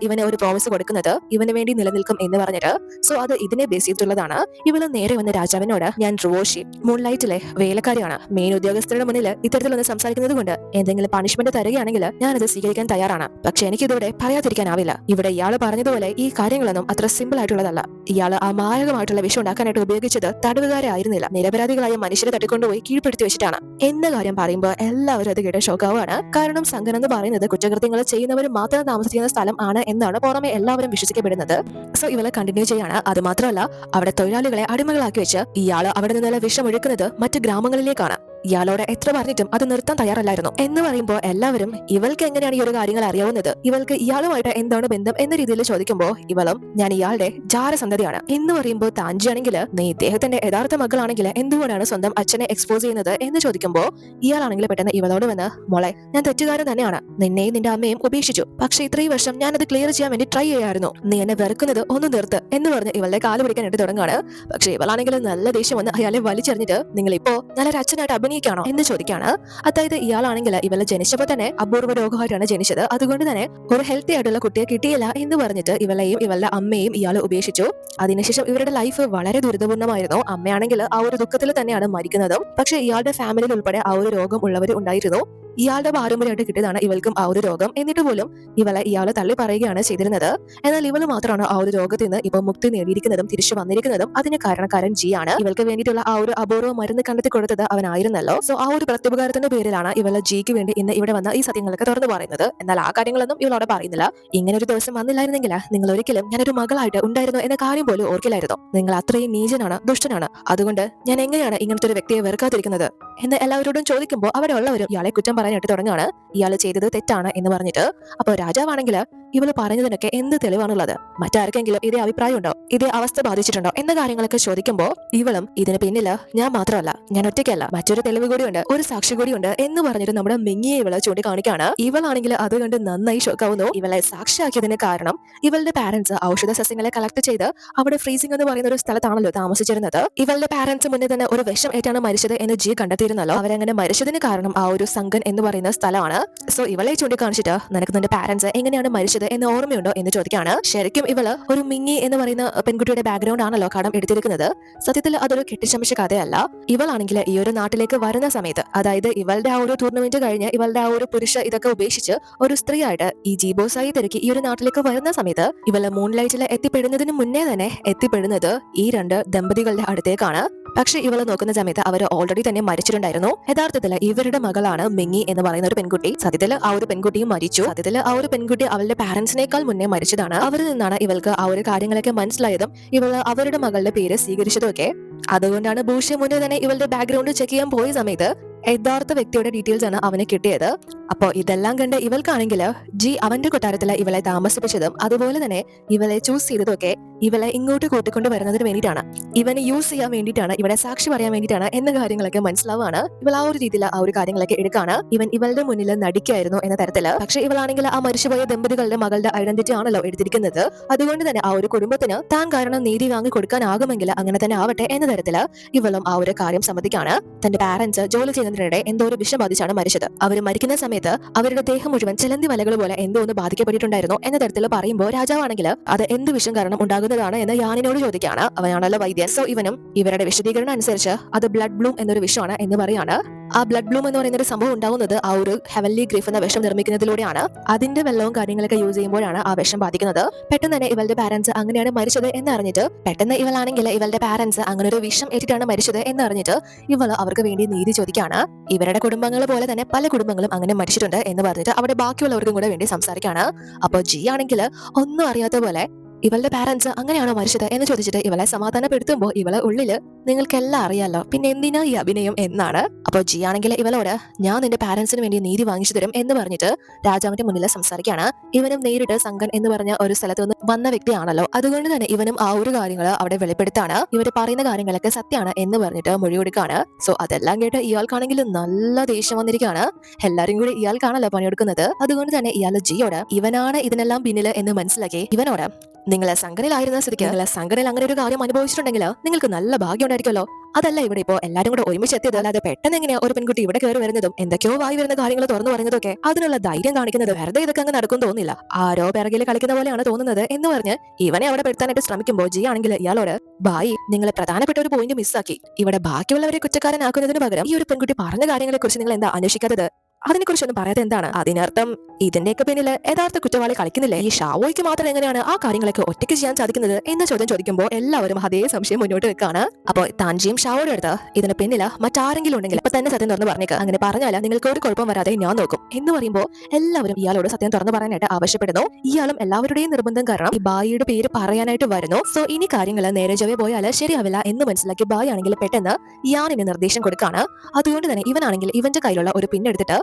ഇവന് ഒരു പ്രോമിസ് കൊടുക്കുന്നത് ഇവന് വേണ്ടി നിലനിൽക്കും എന്ന് പറഞ്ഞിട്ട്. സോ അത് ഇതിനെ ബേസ് ചെയ്തിട്ടുള്ളതാണ്. ഇവള് നേരെ വന്ന രാജാവിനോട് ഞാൻ റുവോഷി മൂൺലൈറ്റിലെ വേലക്കാരിയാണ്, മെയിൻ ഉദ്യോഗസ്ഥരുടെ മുന്നിൽ ഇത്തരത്തിലൊന്ന് സംസാരിക്കുന്നത് കൊണ്ട് എന്തെങ്കിലും പണിഷ്മെന്റ് തരികയാണെങ്കിൽ ഞാനത് സ്വീകരിക്കാൻ തയ്യാറാണ്. പക്ഷെ എനിക്കിതോടെ പറയാതിരിക്കാനാവില്ല. ഇവിടെ ഇയാൾ പറഞ്ഞതുപോലെ ഈ കാര്യങ്ങളൊന്നും അത്ര സിമ്പിൾ ആയിട്ടുള്ളതല്ല. ഇയാൾ ആ മാരകമായിട്ടുള്ള വിഷം ഉണ്ടാക്കാനായിട്ട് ഉപയോഗിച്ചത് തടവുകാരെ ആയിരുന്നില്ല, നിരപരാധികളായ മനുഷ്യരെ തട്ടിക്കൊണ്ടുപോയി കീഴ്പ്പെടുത്തി വെച്ചിട്ടാണ് എന്ന കാര്യം പറയുമ്പോൾ എല്ലാവരും അത് കേട്ട് ഷോക്കാവാണ്. കാരണം സംഘം എന്ന് പറയുന്നത് കുറ്റകൃത്യങ്ങൾ ചെയ്യുന്നവർ മാത്രം താമസിക്കുന്ന സ്ഥലം ആണ് എന്നാണ് പുറമെ എല്ലാവരും വിശ്വസിക്കപ്പെടുന്നത്. സോ ഇവളെ കണ്ടിന്യൂ ചെയ്യാണ്. അത് മാത്രമല്ല അവിടെ തൊഴിലാളികളെ അടിമകളാക്കി വെച്ച് ഇയാൾ അവിടെ നിന്നുള്ള വിഷം ഒഴുക്കുന്നത് മറ്റു ഗ്രാമങ്ങളിലേക്കാണ്. ഇയാളോട് എത്ര പറഞ്ഞിട്ടും അത് നിർത്താൻ തയ്യാറല്ലായിരുന്നു. എന്ന് പറയുമ്പോൾ എല്ലാവരും ഇവൾക്ക് എങ്ങനെയാണ് ഈ ഒരു കാര്യങ്ങൾ അറിയാവുന്നത്, ഇവൾക്ക് ഇയാളുമായിട്ട് എന്താണ് ബന്ധം എന്ന രീതിയിൽ ചോദിക്കുമ്പോൾ ഇവളും ഞാൻ ഇയാളുടെ ജാരസന്തതിയാണ് എന്ന് പറയുമ്പോൾ താഞ്ചിയാണെങ്കിൽ നീ ഇദ്ദേഹത്തിന്റെ യഥാർത്ഥ മകളാണെങ്കിൽ എന്തുകൊണ്ടാണ് സ്വന്തം അച്ഛനെ എക്സ്പോസ് ചെയ്യുന്നത് എന്ന് ചോദിക്കുമ്പോൾ ഇയാളാണെങ്കിൽ പെട്ടെന്ന് ഇവളോട് വന്ന് മോളെ ഞാൻ തെറ്റുകാരൻ തന്നെയാണ്, നിന്നെയും നിന്റെ അമ്മയും ഉപേക്ഷിച്ചു, പക്ഷെ ഇത്രയും വർഷം ഞാൻ അത് ക്ലിയർ ചെയ്യാൻ വേണ്ടി ട്രൈ ചെയ്യായിരുന്നു, നീ എന്നെ വെറുക്കുന്നത് ഒന്ന് നിർത്ത് എന്ന് പറഞ്ഞ് ഇവളുടെ കാല് പിടിക്കാനായിട്ട് തുടങ്ങാണ്. പക്ഷെ ഇവളാണെങ്കിൽ നല്ല ദേഷ്യം വന്ന് അയാളെ വലിച്ചെറിഞ്ഞിട്ട് നിങ്ങൾ ഇപ്പോ നല്ലൊരു അച്ഛനായിട്ട് അഭിനയിക്കാണോ എന്ന് ചോദിക്കാണ്. അതായത് ഇയാളാണെങ്കിൽ ഇവളെ ജനിച്ചപ്പോൾ തന്നെ അപൂർവ രോഗമായിട്ടാണ് ജനിച്ചത്, അതുകൊണ്ട് തന്നെ ഒരു ഹെൽത്തി ആയിട്ടുള്ള കുട്ടിയെ കിട്ടിയില്ല എന്ന് പറഞ്ഞിട്ട് ഇവളെയും ഇവളുടെ അമ്മയും ഇയാൾ ഉപേക്ഷിച്ചു. അതിനുശേഷം ഇവരുടെ ലൈഫ് വളരെ ദുരിതപൂർണ്ണമായിരുന്നു. അമ്മയാണെങ്കിൽ ആ ഒരു ദുഃഖത്തിൽ തന്നെയാണ് മരിക്കുന്നതും. പക്ഷെ ഇയാളുടെ ഫാമിലിയിൽ ഉൾപ്പെടെ ആ ഒരു രോഗം ഉള്ളവർ ഉണ്ടായിരുന്നു. ഇയാളുടെ പാരമ്പര്യമായിട്ട് കിട്ടിയതാണ് ഇവൾക്കും ആ ഒരു രോഗം. എന്നിട്ട് പോലും ഇവളെ ഇയാളെ തള്ളി പറയുകയാണ് ചെയ്തിരുന്നത്. എന്നാൽ ഇവള് മാത്രമാണ് ആ ഒരു രോഗത്തിൽ നിന്ന് ഇപ്പൊ മുക്തി നേടിയിരിക്കുന്നതും തിരിച്ചു വന്നിരിക്കുന്നതും. അതിന് കാരണക്കാരൻ ജി ആണ്. ഇവൾക്ക് വേണ്ടിയിട്ടുള്ള ആ ഒരു അപൂർവ മരുന്ന് കണ്ടെത്തി കൊടുത്തത് അവനായിരുന്നല്ലോ. സോ ആ ഒരു പ്രത്യുപകാരത്തിന്റെ പേരിലാണ് ഇവളെ ജിക്ക് വേണ്ടി ഇന്ന് ഇവിടെ വന്ന ഈ സത്യങ്ങളൊക്കെ തുറന്നു പറയുന്നത്. എന്നാൽ ആ കാര്യങ്ങളൊന്നും ഇവളോടെ പറയുന്നില്ല. ഇങ്ങനെ ഒരു ദിവസം വന്നില്ലായിരുന്നെങ്കിൽ നിങ്ങൾ ഒരിക്കലും ഞാനൊരു മകളായിട്ട് ഉണ്ടായിരുന്നു എന്ന കാര്യം പോലും ഓർക്കില്ലായിരുന്നു. നിങ്ങൾ അത്രയും നീചനാണ്, ദുഷ്ടനാണ്, അതുകൊണ്ട് ഞാൻ എങ്ങനെയാണ് ഇങ്ങനത്തെ ഒരു വ്യക്തിയെ വെറുക്കാതിരിക്കുന്നത് എന്ന് എല്ലാവരോടും ചോദിക്കുമ്പോൾ അവിടെ ഉള്ളവരും ഇയാളെ കുറ്റം പറയാനായിട്ട് തുടങ്ങുകയാണ്. ഇയാൾ ചെയ്തത് തെറ്റാണ് എന്ന് പറഞ്ഞിട്ട്. അപ്പോൾ രാജാവാണെങ്കിൽ ഇവള് പറഞ്ഞതിനൊക്കെ എന്ത് തെളിവാണുള്ളത്, മറ്റാർക്കെങ്കിലും ഇതേ അഭിപ്രായം ഉണ്ടോ, ഇതേ അവസ്ഥ ബാധിച്ചിട്ടുണ്ടോ എന്ന കാര്യങ്ങളൊക്കെ ചോദിക്കുമ്പോൾ ഇവളും ഇതിന് പിന്നില് ഞാൻ മാത്രമല്ല, ഞാൻ ഒറ്റയ്ക്കല്ല, മറ്റൊരു തെളിവ് കൂടിയുണ്ട്, ഒരു സാക്ഷി കൂടിയുണ്ട് എന്ന് പറഞ്ഞിട്ട് നമ്മുടെ മിങ്ങിയെ ഇവളെ ചൂണ്ടിക്കാണിക്കാണ്. ഇവളാണെങ്കിൽ അത് കണ്ട് നന്നായി ഷോക്കാവുന്നു. ഇവളെ സാക്ഷിയാക്കിയതിന് കാരണം ഇവളുടെ പാരന്റ്സ് ഔഷധ സസ്യങ്ങളെ കളക്ട് ചെയ്ത് അവിടെ ഫ്രീസിംഗ് എന്ന് പറയുന്ന ഒരു സ്ഥലത്താണല്ലോ താമസിച്ചിരുന്നത്. ഇവളുടെ പാരന്റ്സ് മുന്നേ തന്നെ ഒരു വിഷം ഏറ്റാണ് മരിച്ചത് എന്ന് ജി കണ്ടെത്തിയിരുന്നല്ലോ. അവരങ്ങനെ മരിച്ചതിന് കാരണം ആ ഒരു സംഘൻ എന്ന് പറയുന്ന സ്ഥലമാണ്. സോ ഇവളെ ചൂണ്ടിക്കാണിച്ചിട്ട് നിനക്ക് നിന്റെ പാരന്റ്സ് എങ്ങനെയാണ് മരിച്ചത് എന്ന് ഓർമ്മയുണ്ടോ എന്ന് ചോദിക്കാണ്. ശരിക്കും ഇവള് ഒരു മിങ്ങി എന്ന് പറയുന്ന പെൺകുട്ടിയുടെ ബാക്ക്ഗ്രൗണ്ട് ആണല്ലോ കടം എടുത്തിരിക്കുന്നത്. സത്യത്തിൽ അതൊരു കെട്ടിച്ചമച്ച കഥയല്ല. ഇവളാണെങ്കിൽ ഈ ഒരു നാട്ടിലേക്ക് വരുന്ന സമയത്ത്, അതായത് ഇവളുടെ ആ ഒരു ടൂർണമെന്റ് കഴിഞ്ഞ് ഇവളുടെ ആ ഒരു പുരുഷ ഇതൊക്കെ ഉപേക്ഷിച്ച് ഒരു സ്ത്രീയായിട്ട് ഈ ജീബോസായി തിരക്കി ഈ ഒരു നാട്ടിലേക്ക് വരുന്ന സമയത്ത് ഇവള് മൂൺ ലൈറ്റിൽ എത്തിപ്പെടുന്നതിന് മുന്നേ തന്നെ എത്തിപ്പെടുന്നത് ഈ രണ്ട് ദമ്പതികളുടെ അടുത്തേക്കാണ്. പക്ഷെ ഇവളെ നോക്കുന്ന സമയത്ത് അവർ ഓൾറെഡി തന്നെ മരിച്ചിട്ടുണ്ടായിരുന്നു. യഥാർത്ഥത്തിൽ ഇവരുടെ മകളാണ് മിങ്ങി എന്ന് പറയുന്ന ഒരു പെൺകുട്ടി. സത്യത്തിൽ ആ ഒരു പെൺകുട്ടിയും മരിച്ചു. സത്യത്തിൽ ആ ഒരു പെൺകുട്ടി അവളുടെ പാരന്റ്സിനേക്കാൾ മുന്നേ മരിച്ചതാണ്. അവരിൽ നിന്നാണ് ഇവൾക്ക് ആ ഒരു കാര്യങ്ങളൊക്കെ മനസ്സിലായതും ഇവള് അവരുടെ മകളുടെ പേര് സ്വീകരിച്ചതും ഒക്കെ. അതുകൊണ്ടാണ് ബൂഷെ മുന്നേ തന്നെ ഇവളുടെ ബാക്ക്ഗ്രൗണ്ട് ചെക്ക് ചെയ്യാൻ പോയ സമയത്ത് യഥാർത്ഥ വ്യക്തിയുടെ ഡീറ്റെയിൽസ് ആണ് അവന് കിട്ടിയത്. അപ്പോ ഇതെല്ലാം കണ്ട് ഇവൾക്കാണെങ്കിൽ ജി അവന്റെ കൊട്ടാരത്തില് ഇവളെ താമസിപ്പിച്ചതും അതുപോലെ തന്നെ ഇവളെ ചൂസ് ചെയ്തതും ഒക്കെ ഇവളെ ഇങ്ങോട്ട് കൂട്ടിക്കൊണ്ട് വരുന്നതിന് വേണ്ടിയിട്ടാണ്, ഇവനെ യൂസ് ചെയ്യാൻ വേണ്ടിയിട്ടാണ്, ഇവിടെ സാക്ഷി പറയാൻ വേണ്ടിയിട്ടാണ് എന്ന കാര്യങ്ങളൊക്കെ മനസ്സിലാവാണ്. ഇവൾ ആ ഒരു രീതിയിൽ ആ ഒരു കാര്യങ്ങളൊക്കെ എടുക്കാണ്. ഇവൻ ഇവളുടെ മുന്നിൽ നടിക്കായിരുന്നു എന്ന തരത്തില്. പക്ഷെ ഇവളാണെങ്കിൽ ആ മരിച്ചുപോയ ദമ്പതികളുടെ മകളുടെ ഐഡന്റിറ്റി ആണല്ലോ എടുത്തിരിക്കുന്നത്. അതുകൊണ്ട് തന്നെ ആ ഒരു കുടുംബത്തിന് താൻ കാരണം നീതി വാങ്ങി കൊടുക്കാനാകുമെങ്കിൽ അങ്ങനെ തന്നെ ആവട്ടെ എന്ന തരത്തില് ഇവളും ആ ഒരു കാര്യം സമ്മതിക്കാണ്. തന്റെ പാരന്റ്സ് ജോലി ചെയ്യുന്നതിനിടെ എന്തോ ഒരു വിഷം ബാധിച്ചാണ് മരിച്ചത്. അവർ മരിക്കുന്ന സമയത്ത് അവരുടെ ദേഹം മുഴുവൻ ചിലന്തി വലകൾ പോലെ എന്തോ ഒന്ന് ബാധിക്കപ്പെട്ടിട്ടുണ്ടായിരുന്നു എന്ന തരത്തിൽ പറയുമ്പോൾ രാജാവാണെങ്കിൽ അത് എന്ത് വിഷം കാരണം ഉണ്ടാകുന്നതാണ് എന്ന് യാനിനോട് ചോദിക്കുകയാണ്. അവനാണല്ലോ വൈദ്യൻ. സോ ഇവനും ഇവരുടെ വിശദീകരണം അനുസരിച്ച് അത് ബ്ലഡ് ബ്ലൂം എന്നൊരു വിഷമാണ് എന്ന് പറയാണ്. ആ ബ്ലഡ് ബ്ലൂം എന്ന് പറയുന്ന ഒരു സംഭവം ഉണ്ടാവുന്നത് ആ ഒരു ഹെവൻലി ഗ്രീഫ് എന്ന വിഷം നിർമ്മിക്കുന്നതിലൂടെയാണ്. അതിന്റെ വെള്ളവും കാര്യങ്ങളൊക്കെ യൂസ് ചെയ്യുമ്പോഴാണ് ആ വിഷം ബാധിക്കുന്നത്. പെട്ടെന്ന് തന്നെ ഇവളുടെ പാരന്റ്സ് അങ്ങനെയാണ് മരിച്ചത് എന്നറിഞ്ഞിട്ട്, പെട്ടെന്ന് ഇവളാണെങ്കിൽ ഇവളുടെ പാരന്റ്സ് അങ്ങനെ ഒരു വിഷം ഏറ്റിട്ടാണ് മരിച്ചത് എന്നറിഞ്ഞിട്ട് ഇവള് അവർക്ക് വേണ്ടി നീതി ചോദിക്കാണ്. ഇവരുടെ കുടുംബങ്ങൾ പോലെ തന്നെ പല കുടുംബങ്ങളും അങ്ങനെ മരിച്ചിട്ടുണ്ട് എന്ന് പറഞ്ഞിട്ട് അവിടെ ബാക്കിയുള്ളവർക്കും കൂടെ വേണ്ടി സംസാരിക്കാണ്. അപ്പോൾ ജി ആണെങ്കിൽ ഒന്നും അറിയാത്ത പോലെ ഇവളുടെ പാരന്റ്സ് അങ്ങനെയാണോ മരിച്ചത് എന്ന് ചോദിച്ചിട്ട് ഇവളെ സമാധാനപ്പെടുത്തുമ്പോൾ ഇവളെ ഉള്ളില് നിങ്ങൾക്കെല്ലാം അറിയാലോ, പിന്നെ എന്തിനാ ഈ അഭിനയം എന്നാണ്. അപ്പോൾ ജി ആണെങ്കിൽ ഇവളോട് ഞാൻ നിന്റെ പാരന്റ്സിന് വേണ്ടി നീതി വാങ്ങിച്ചു തരും എന്ന് പറഞ്ഞിട്ട് രാജാവിന്റെ മുന്നിൽ സംസാരിക്കാണ്. ഇവനും നേരിട്ട് സംഘൻ എന്ന് പറഞ്ഞ ഒരു സ്ഥലത്ത് നിന്ന് വന്ന വ്യക്തിയാണല്ലോ, അതുകൊണ്ട് തന്നെ ഇവനും ആ ഒരു കാര്യങ്ങൾ അവിടെ വെളിപ്പെടുത്താണ്. ഇവർ പറയുന്ന കാര്യങ്ങളൊക്കെ സത്യമാണ് എന്ന് പറഞ്ഞിട്ട് മൊഴി കൊടുക്കാണ്. സോ അതെല്ലാം കേട്ട് ഇയാൾക്കാണെങ്കിൽ നല്ല ദേഷ്യം വന്നിരിക്കുകയാണ്. എല്ലാരും കൂടി ഇയാൾക്കാണല്ലോ പണിയെടുക്കുന്നത്. അതുകൊണ്ട് തന്നെ ഇയാൾ ജിയോട് ഇവനാണ് ഇതിനെല്ലാം പിന്നില് എന്ന് മനസ്സിലാക്കി ഇവനോട് നിങ്ങളെ സംഘടനയിലായിരുന്ന സ്ഥിതിക്ക് നിങ്ങളെ സംഘടനയിൽ അങ്ങനെ ഒരു കാര്യം അനുഭവിച്ചിട്ടുണ്ടെങ്കിൽ നിങ്ങൾക്ക് നല്ല ഭാഗ്യം ഉണ്ടായിരിക്കുമല്ലോ. അതല്ല ഇവിടെ ഇപ്പോ എല്ലാരും കൂടെ ഒരുമിച്ച് എത്തിയത്. അല്ലാതെ പെട്ടെന്ന് എങ്ങനെയാ ഒരു പെൺകുട്ടി ഇവിടെ കയറി വരുന്നതും എന്തൊക്കെയോ വായി വരുന്ന കാര്യങ്ങൾ തുറന്നു പറയുന്നതൊക്കെ, അതിനുള്ള ധൈര്യം കാണിക്കുന്നത് വെറുതെ ഇതൊക്കെ അങ്ങ് നടക്കും തോന്നില്ല, ആരോ പിറകിൽ കളിക്കുന്ന പോലെയാണ് തോന്നുന്നത് എന്ന് പറഞ്ഞ് ഇവനെ അവിടെ പെടുത്താനായിട്ട് ശ്രമിക്കുമ്പോൾ ജി ആണെങ്കിൽ ഇയാളോട് ബായി നിങ്ങളെ പ്രധാനപ്പെട്ട ഒരു പോയിന്റ് മിസ്സാക്കി. ഇവിടെ ബാക്കിയുള്ളവരെ കുറ്റക്കാരനാക്കുന്നതിന് പകരം ഈ ഒരു പെൺകുട്ടി പറഞ്ഞ കാര്യങ്ങളെ കുറിച്ച് നിങ്ങൾ എന്താ അന്വേഷിക്കാത്തത്? അതിനെക്കുറിച്ചൊന്നും പറയാതെ എന്താണ് അതിനർത്ഥം? ഇതിന്റെയൊക്കെ പിന്നില് യഥാർത്ഥ കുറ്റവാളി കളിക്കുന്നില്ലേ? ഈ ഷാവോയ്ക്ക് മാത്രം എങ്ങനെയാണ് ആ കാര്യങ്ങളൊക്കെ ഒറ്റയ്ക്ക് ചെയ്യാൻ സാധിക്കുന്നത് എന്ന ചോദ്യം ചോദിക്കുമ്പോൾ എല്ലാവരും അതേ സംശയം മുന്നോട്ട് വെക്കാണ്. അപ്പോൾ താൻജിയും ഷാവോയുടെ അടുത്ത് ഇതിന് പിന്നില് മറ്റാരെങ്കിലും ഉണ്ടെങ്കിൽ ഇപ്പൊ തന്നെ സത്യം തുറന്ന് പറഞ്ഞേക്ക്, അങ്ങനെ പറഞ്ഞാൽ നിങ്ങൾക്ക് ഒരു കുഴപ്പം വരാതെ ഞാൻ നോക്കും എന്ന് പറയുമ്പോൾ എല്ലാവരും ഇയാളോട് സത്യം തുറന്നു പറയാനായിട്ട് ആവശ്യപ്പെടുന്നു. ഇയാളും എല്ലാവരുടെയും നിർബന്ധം കാരണം ഈ ബായിയുടെ പേര് പറയാനായിട്ട് വരുന്നു. സോ ഇനി കാര്യങ്ങൾ നേരെ ചൊവ്വേ പോയാൽ ശരിയാവില്ല എന്ന് മനസ്സിലാക്കി ബായി ആണെങ്കിൽ പെട്ടെന്ന് യാനിന് നിർദ്ദേശം കൊടുക്കാണ്. അതുകൊണ്ട് തന്നെ ഇവനാണെങ്കിൽ ഇവന്റെ കയ്യിലുള്ള ഒരു പിന്നെടുത്തിട്ട്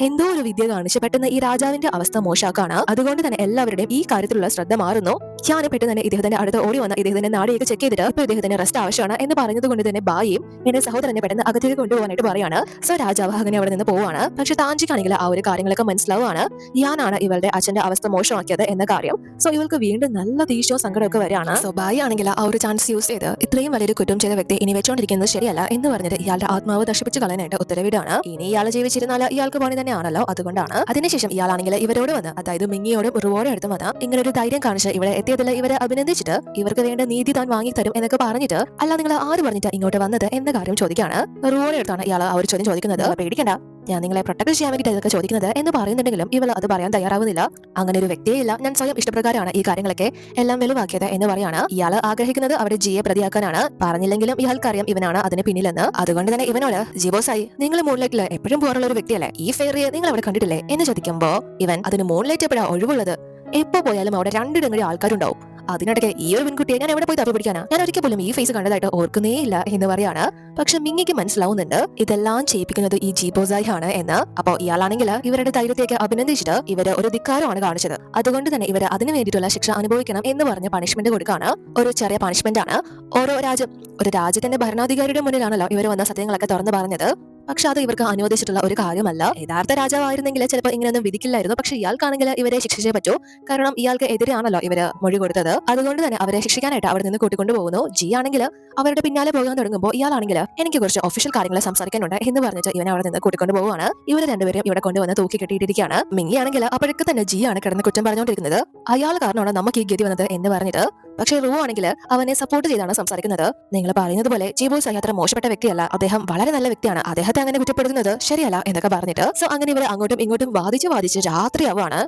എന്തോ ഒരു വിദ്യ കാണിച്ച് പെട്ടെന്ന് ഈ രാജാവിന്റെ അവസ്ഥ മോശമാക്കാണ്. അതുകൊണ്ട് തന്നെ എല്ലാവരുടെയും ഈ കാര്യത്തിലുള്ള ശ്രദ്ധ മാറുന്നു. യാന് പെട്ടെന്ന് തന്നെ ഇദ്ദേഹത്തിന്റെ അടുത്ത് ഓടി വന്ന് ഇദ്ദേഹത്തിന്റെ നാടിയൊക്കെ ചെക്ക് ചെയ്തിട്ട് ഇപ്പൊ ഇദ്ദേഹത്തിന് റെസ്റ്റ് ആവശ്യമാണ് എന്ന് പറഞ്ഞത് കൊണ്ട് തന്നെ ബായിയും എന്റെ സഹോദരനെ പെട്ടെന്ന് അകത്തേക്ക് കൊണ്ടുപോകാനായിട്ട് പറയാണ്. സോ രാജാവ് അങ്ങനെ അവിടെ നിന്ന് പോവാണ്. പക്ഷെ താഞ്ചിക്കാണെങ്കിൽ ആ ഒരു കാര്യങ്ങളൊക്കെ മനസ്സിലാവുകയാണ്. യാനാണ് ഇവളുടെ അച്ഛന്റെ അവസ്ഥ മോശമാക്കിയത് എന്ന കാര്യം. സോ ഇവൾക്ക് വീണ്ടും നല്ല ദേഷ്യവും സങ്കടമൊക്കെ വരികയാണ്. സോ ബായി ആണെങ്കിൽ ആ ഒരു ചാൻസ് യൂസ് ചെയ്ത് ഇത്രയും വലിയൊരു കുറ്റം ചെയ്ത വ്യക്തി ഇനി വെച്ചോണ്ടിരിക്കുന്നത് ശരിയല്ല എന്ന് പറഞ്ഞിട്ട് ഇയാളുടെ ആത്മാവ് നശിപ്പിച്ച് കളയാനായിട്ട് ഉത്തരവിടാണ്. ഇനി ഇയാൾ ജീവിച്ചിരുന്നാൽ ഇയാൾക്ക് പണി തന്നെയാണല്ലോ, അതുകൊണ്ടാണ്. അതിനുശേഷം ഇയാളാണെങ്കിൽ ഇവരോട് വന്ന്, അതായത് മിങ്ങിയോടും റുവോടെ അടുത്തും വന്ന് ഇങ്ങനെ ഒരു ധൈര്യം കാണിച്ച് ഇവിടെ എത്തിയതിൽ ഇവരെ അഭിനന്ദിച്ചിട്ട് ഇവർക്ക് വേണ്ട നീതി താൻ വാങ്ങി തരും എന്നൊക്കെ പറഞ്ഞിട്ട്, അല്ല നിങ്ങൾ ആര് പറഞ്ഞിട്ട് ഇങ്ങോട്ട് വന്നത് എന്ന കാര്യം ചോദിക്കാണ്. റുവോടെ അടുത്താണ് ഇയാൾ ആ ഒരു ചോദ്യം ചോദിക്കുന്നത്. പേടിക്കണ്ട, ഞാൻ നിങ്ങളെ പ്രൊട്ടക്ട് ചെയ്യാൻ വേണ്ടിയിട്ട് ഇതൊക്കെ ചോദിക്കുന്നത് എന്ന് പറയുന്നുണ്ടെങ്കിലും ഇവൾ അത് പറയാൻ തയ്യാറാവുന്നില്ല. അങ്ങനെ ഒരു വ്യക്തിയില്ല, ഞാൻ സ്വയം ഇഷ്ടപ്രകാരമാണ് ഈ കാര്യങ്ങളൊക്കെ എല്ലാം വെളിവാക്കിയത് എന്ന് പറയാണ്. ഇയാൾ ആഗ്രഹിക്കുന്നത് അവിടെ ജിയെ പ്രതിയാക്കാനാണ്. പറഞ്ഞില്ലെങ്കിലും ഇയാൾക്കറിയാം ഇവനാണ് അതിന് പിന്നിലെന്ന്. അതുകൊണ്ട് തന്നെ ഇവനോട്, ജിബോസായി നിങ്ങൾ മൂൺലൈറ്റിൽ എപ്പോഴും പോകാറുള്ള ഒരു വ്യക്തിയല്ലേ, ഈ ഫെയറിയെ നിങ്ങൾ അവിടെ കണ്ടിട്ടില്ലേ എന്ന് ചോദിക്കുമ്പോ ഇവൻ, അതിന് മൂൺലൈറ്റ് എപ്പോഴാണ് ഒഴിവുള്ളത്? എപ്പോ പോയാലും അവിടെ രണ്ടിടങ്ങളിൽ ആൾക്കാരുണ്ടാവും. അതിനിടയ്ക്ക് ഈ ഒരു പെൺകുട്ടിയെ ഞാൻ എവിടെ പോയി തപ്പി പിടിക്കാനാ? ഞാൻ ഒരിക്കൽ പോലും ഈ ഫേസ് കണ്ടതായിട്ട് ഓർക്കുന്നേ ഇല്ല എന്ന് പറയാണ്. പക്ഷെ മിങ്ങിക്ക് മനസ്സിലാവുന്നുണ്ട് ഇതെല്ലാം ചെയ്യിപ്പിക്കുന്നത് ഈ ജീബോസായി ആണ് എന്ന്. അപ്പോ ഇയാളാണെങ്കിൽ ഇവരുടെ ധൈര്യത്തേക്ക് അഭിനന്ദിച്ചിട്ട് ഇവര് ഒരു ധിക്കാരമാണ് കാണിച്ചത്, അതുകൊണ്ട് തന്നെ ഇവര് അതിന് വേണ്ടിയിട്ടുള്ള ശിക്ഷ അനുഭവിക്കണം എന്ന് പറഞ്ഞ് പണിഷ്മെന്റ് കൊടുക്കാണ്. ഒരു ചെറിയ പണിഷ്മെന്റ് ആണ്. ഒരു രാജ്യത്തിന്റെ ഭരണാധികാരിയുടെ മുന്നിലാണല്ലോ ഇവർ വന്ന സത്യങ്ങളൊക്കെ തുറന്നു പറഞ്ഞത്. പക്ഷെ അത് ഇവർക്ക് അനുവദിച്ചിട്ടുള്ള ഒരു കാര്യമല്ല. യഥാർത്ഥ രാജാവായിരുന്നെങ്കിൽ ചിലപ്പോൾ ഇങ്ങനെയൊന്നും വിധിക്കില്ലായിരുന്നു. പക്ഷെ ഇയാൾക്കാണെങ്കിൽ ഇവരെ ശിക്ഷിച്ചേ പറ്റൂ, കാരണം ഇയാൾക്ക് എതിരെയാണല്ലോ ഇവര് മൊഴി കൊടുത്തത്. അതുകൊണ്ട് തന്നെ അവരെ ശിക്ഷിക്കാനായിട്ട് അവിടെ നിന്ന് കൂട്ടിക്കൊണ്ടു പോകുന്നു. ജി ആണെങ്കിൽ അവരുടെ പിന്നാലെ പോകാൻ തുടങ്ങുമ്പോൾ ഇയാളാണെങ്കിൽ എനിക്ക് കുറച്ച് ഒഫീഷ്യൽ കാര്യങ്ങൾ സംസാരിക്കാനുണ്ട് എന്ന് പറഞ്ഞിട്ട് ഇവനെ അവിടെ നിന്ന് കൂട്ടിക്കൊണ്ടു പോവുകയാണ്. ഇവർ രണ്ടുപേരും ഇവിടെ കൊണ്ടുവന്ന് തൂക്കി കെട്ടിയിട്ടിരിക്കുകയാണ്. മിങ്ങി ആണെങ്കിൽ അപ്പോഴൊക്കെ തന്നെ ജി ആണ് കിടന്ന് കുറ്റം പറഞ്ഞുകൊണ്ടിരിക്കുന്നത്. അയാൾ കാരണമാണ് നമുക്ക് ഈ ഗതി വന്നത് എന്ന് പറഞ്ഞിട്ട്. പക്ഷെ റൂ ആണെങ്കിൽ അവനെ സപ്പോർട്ട് ചെയ്താണ് സംസാരിക്കുന്നത്. നിങ്ങൾ പറയുന്നത് പോലെ ജീബോസായി അത്ര മോശപ്പെട്ട വ്യക്തിയല്ല, അദ്ദേഹം വളരെ നല്ല വ്യക്തിയാണ്, അദ്ദേഹത്തെ അങ്ങനെ കുറ്റപ്പെടുത്തുന്നത് ശരിയല്ല എന്നൊക്കെ പറഞ്ഞിട്ട്. സോ അങ്ങനെ ഇവർ അങ്ങോട്ടും ഇങ്ങോട്ടും വാദിച്ച് രാത്രിയാവുകയാണ്.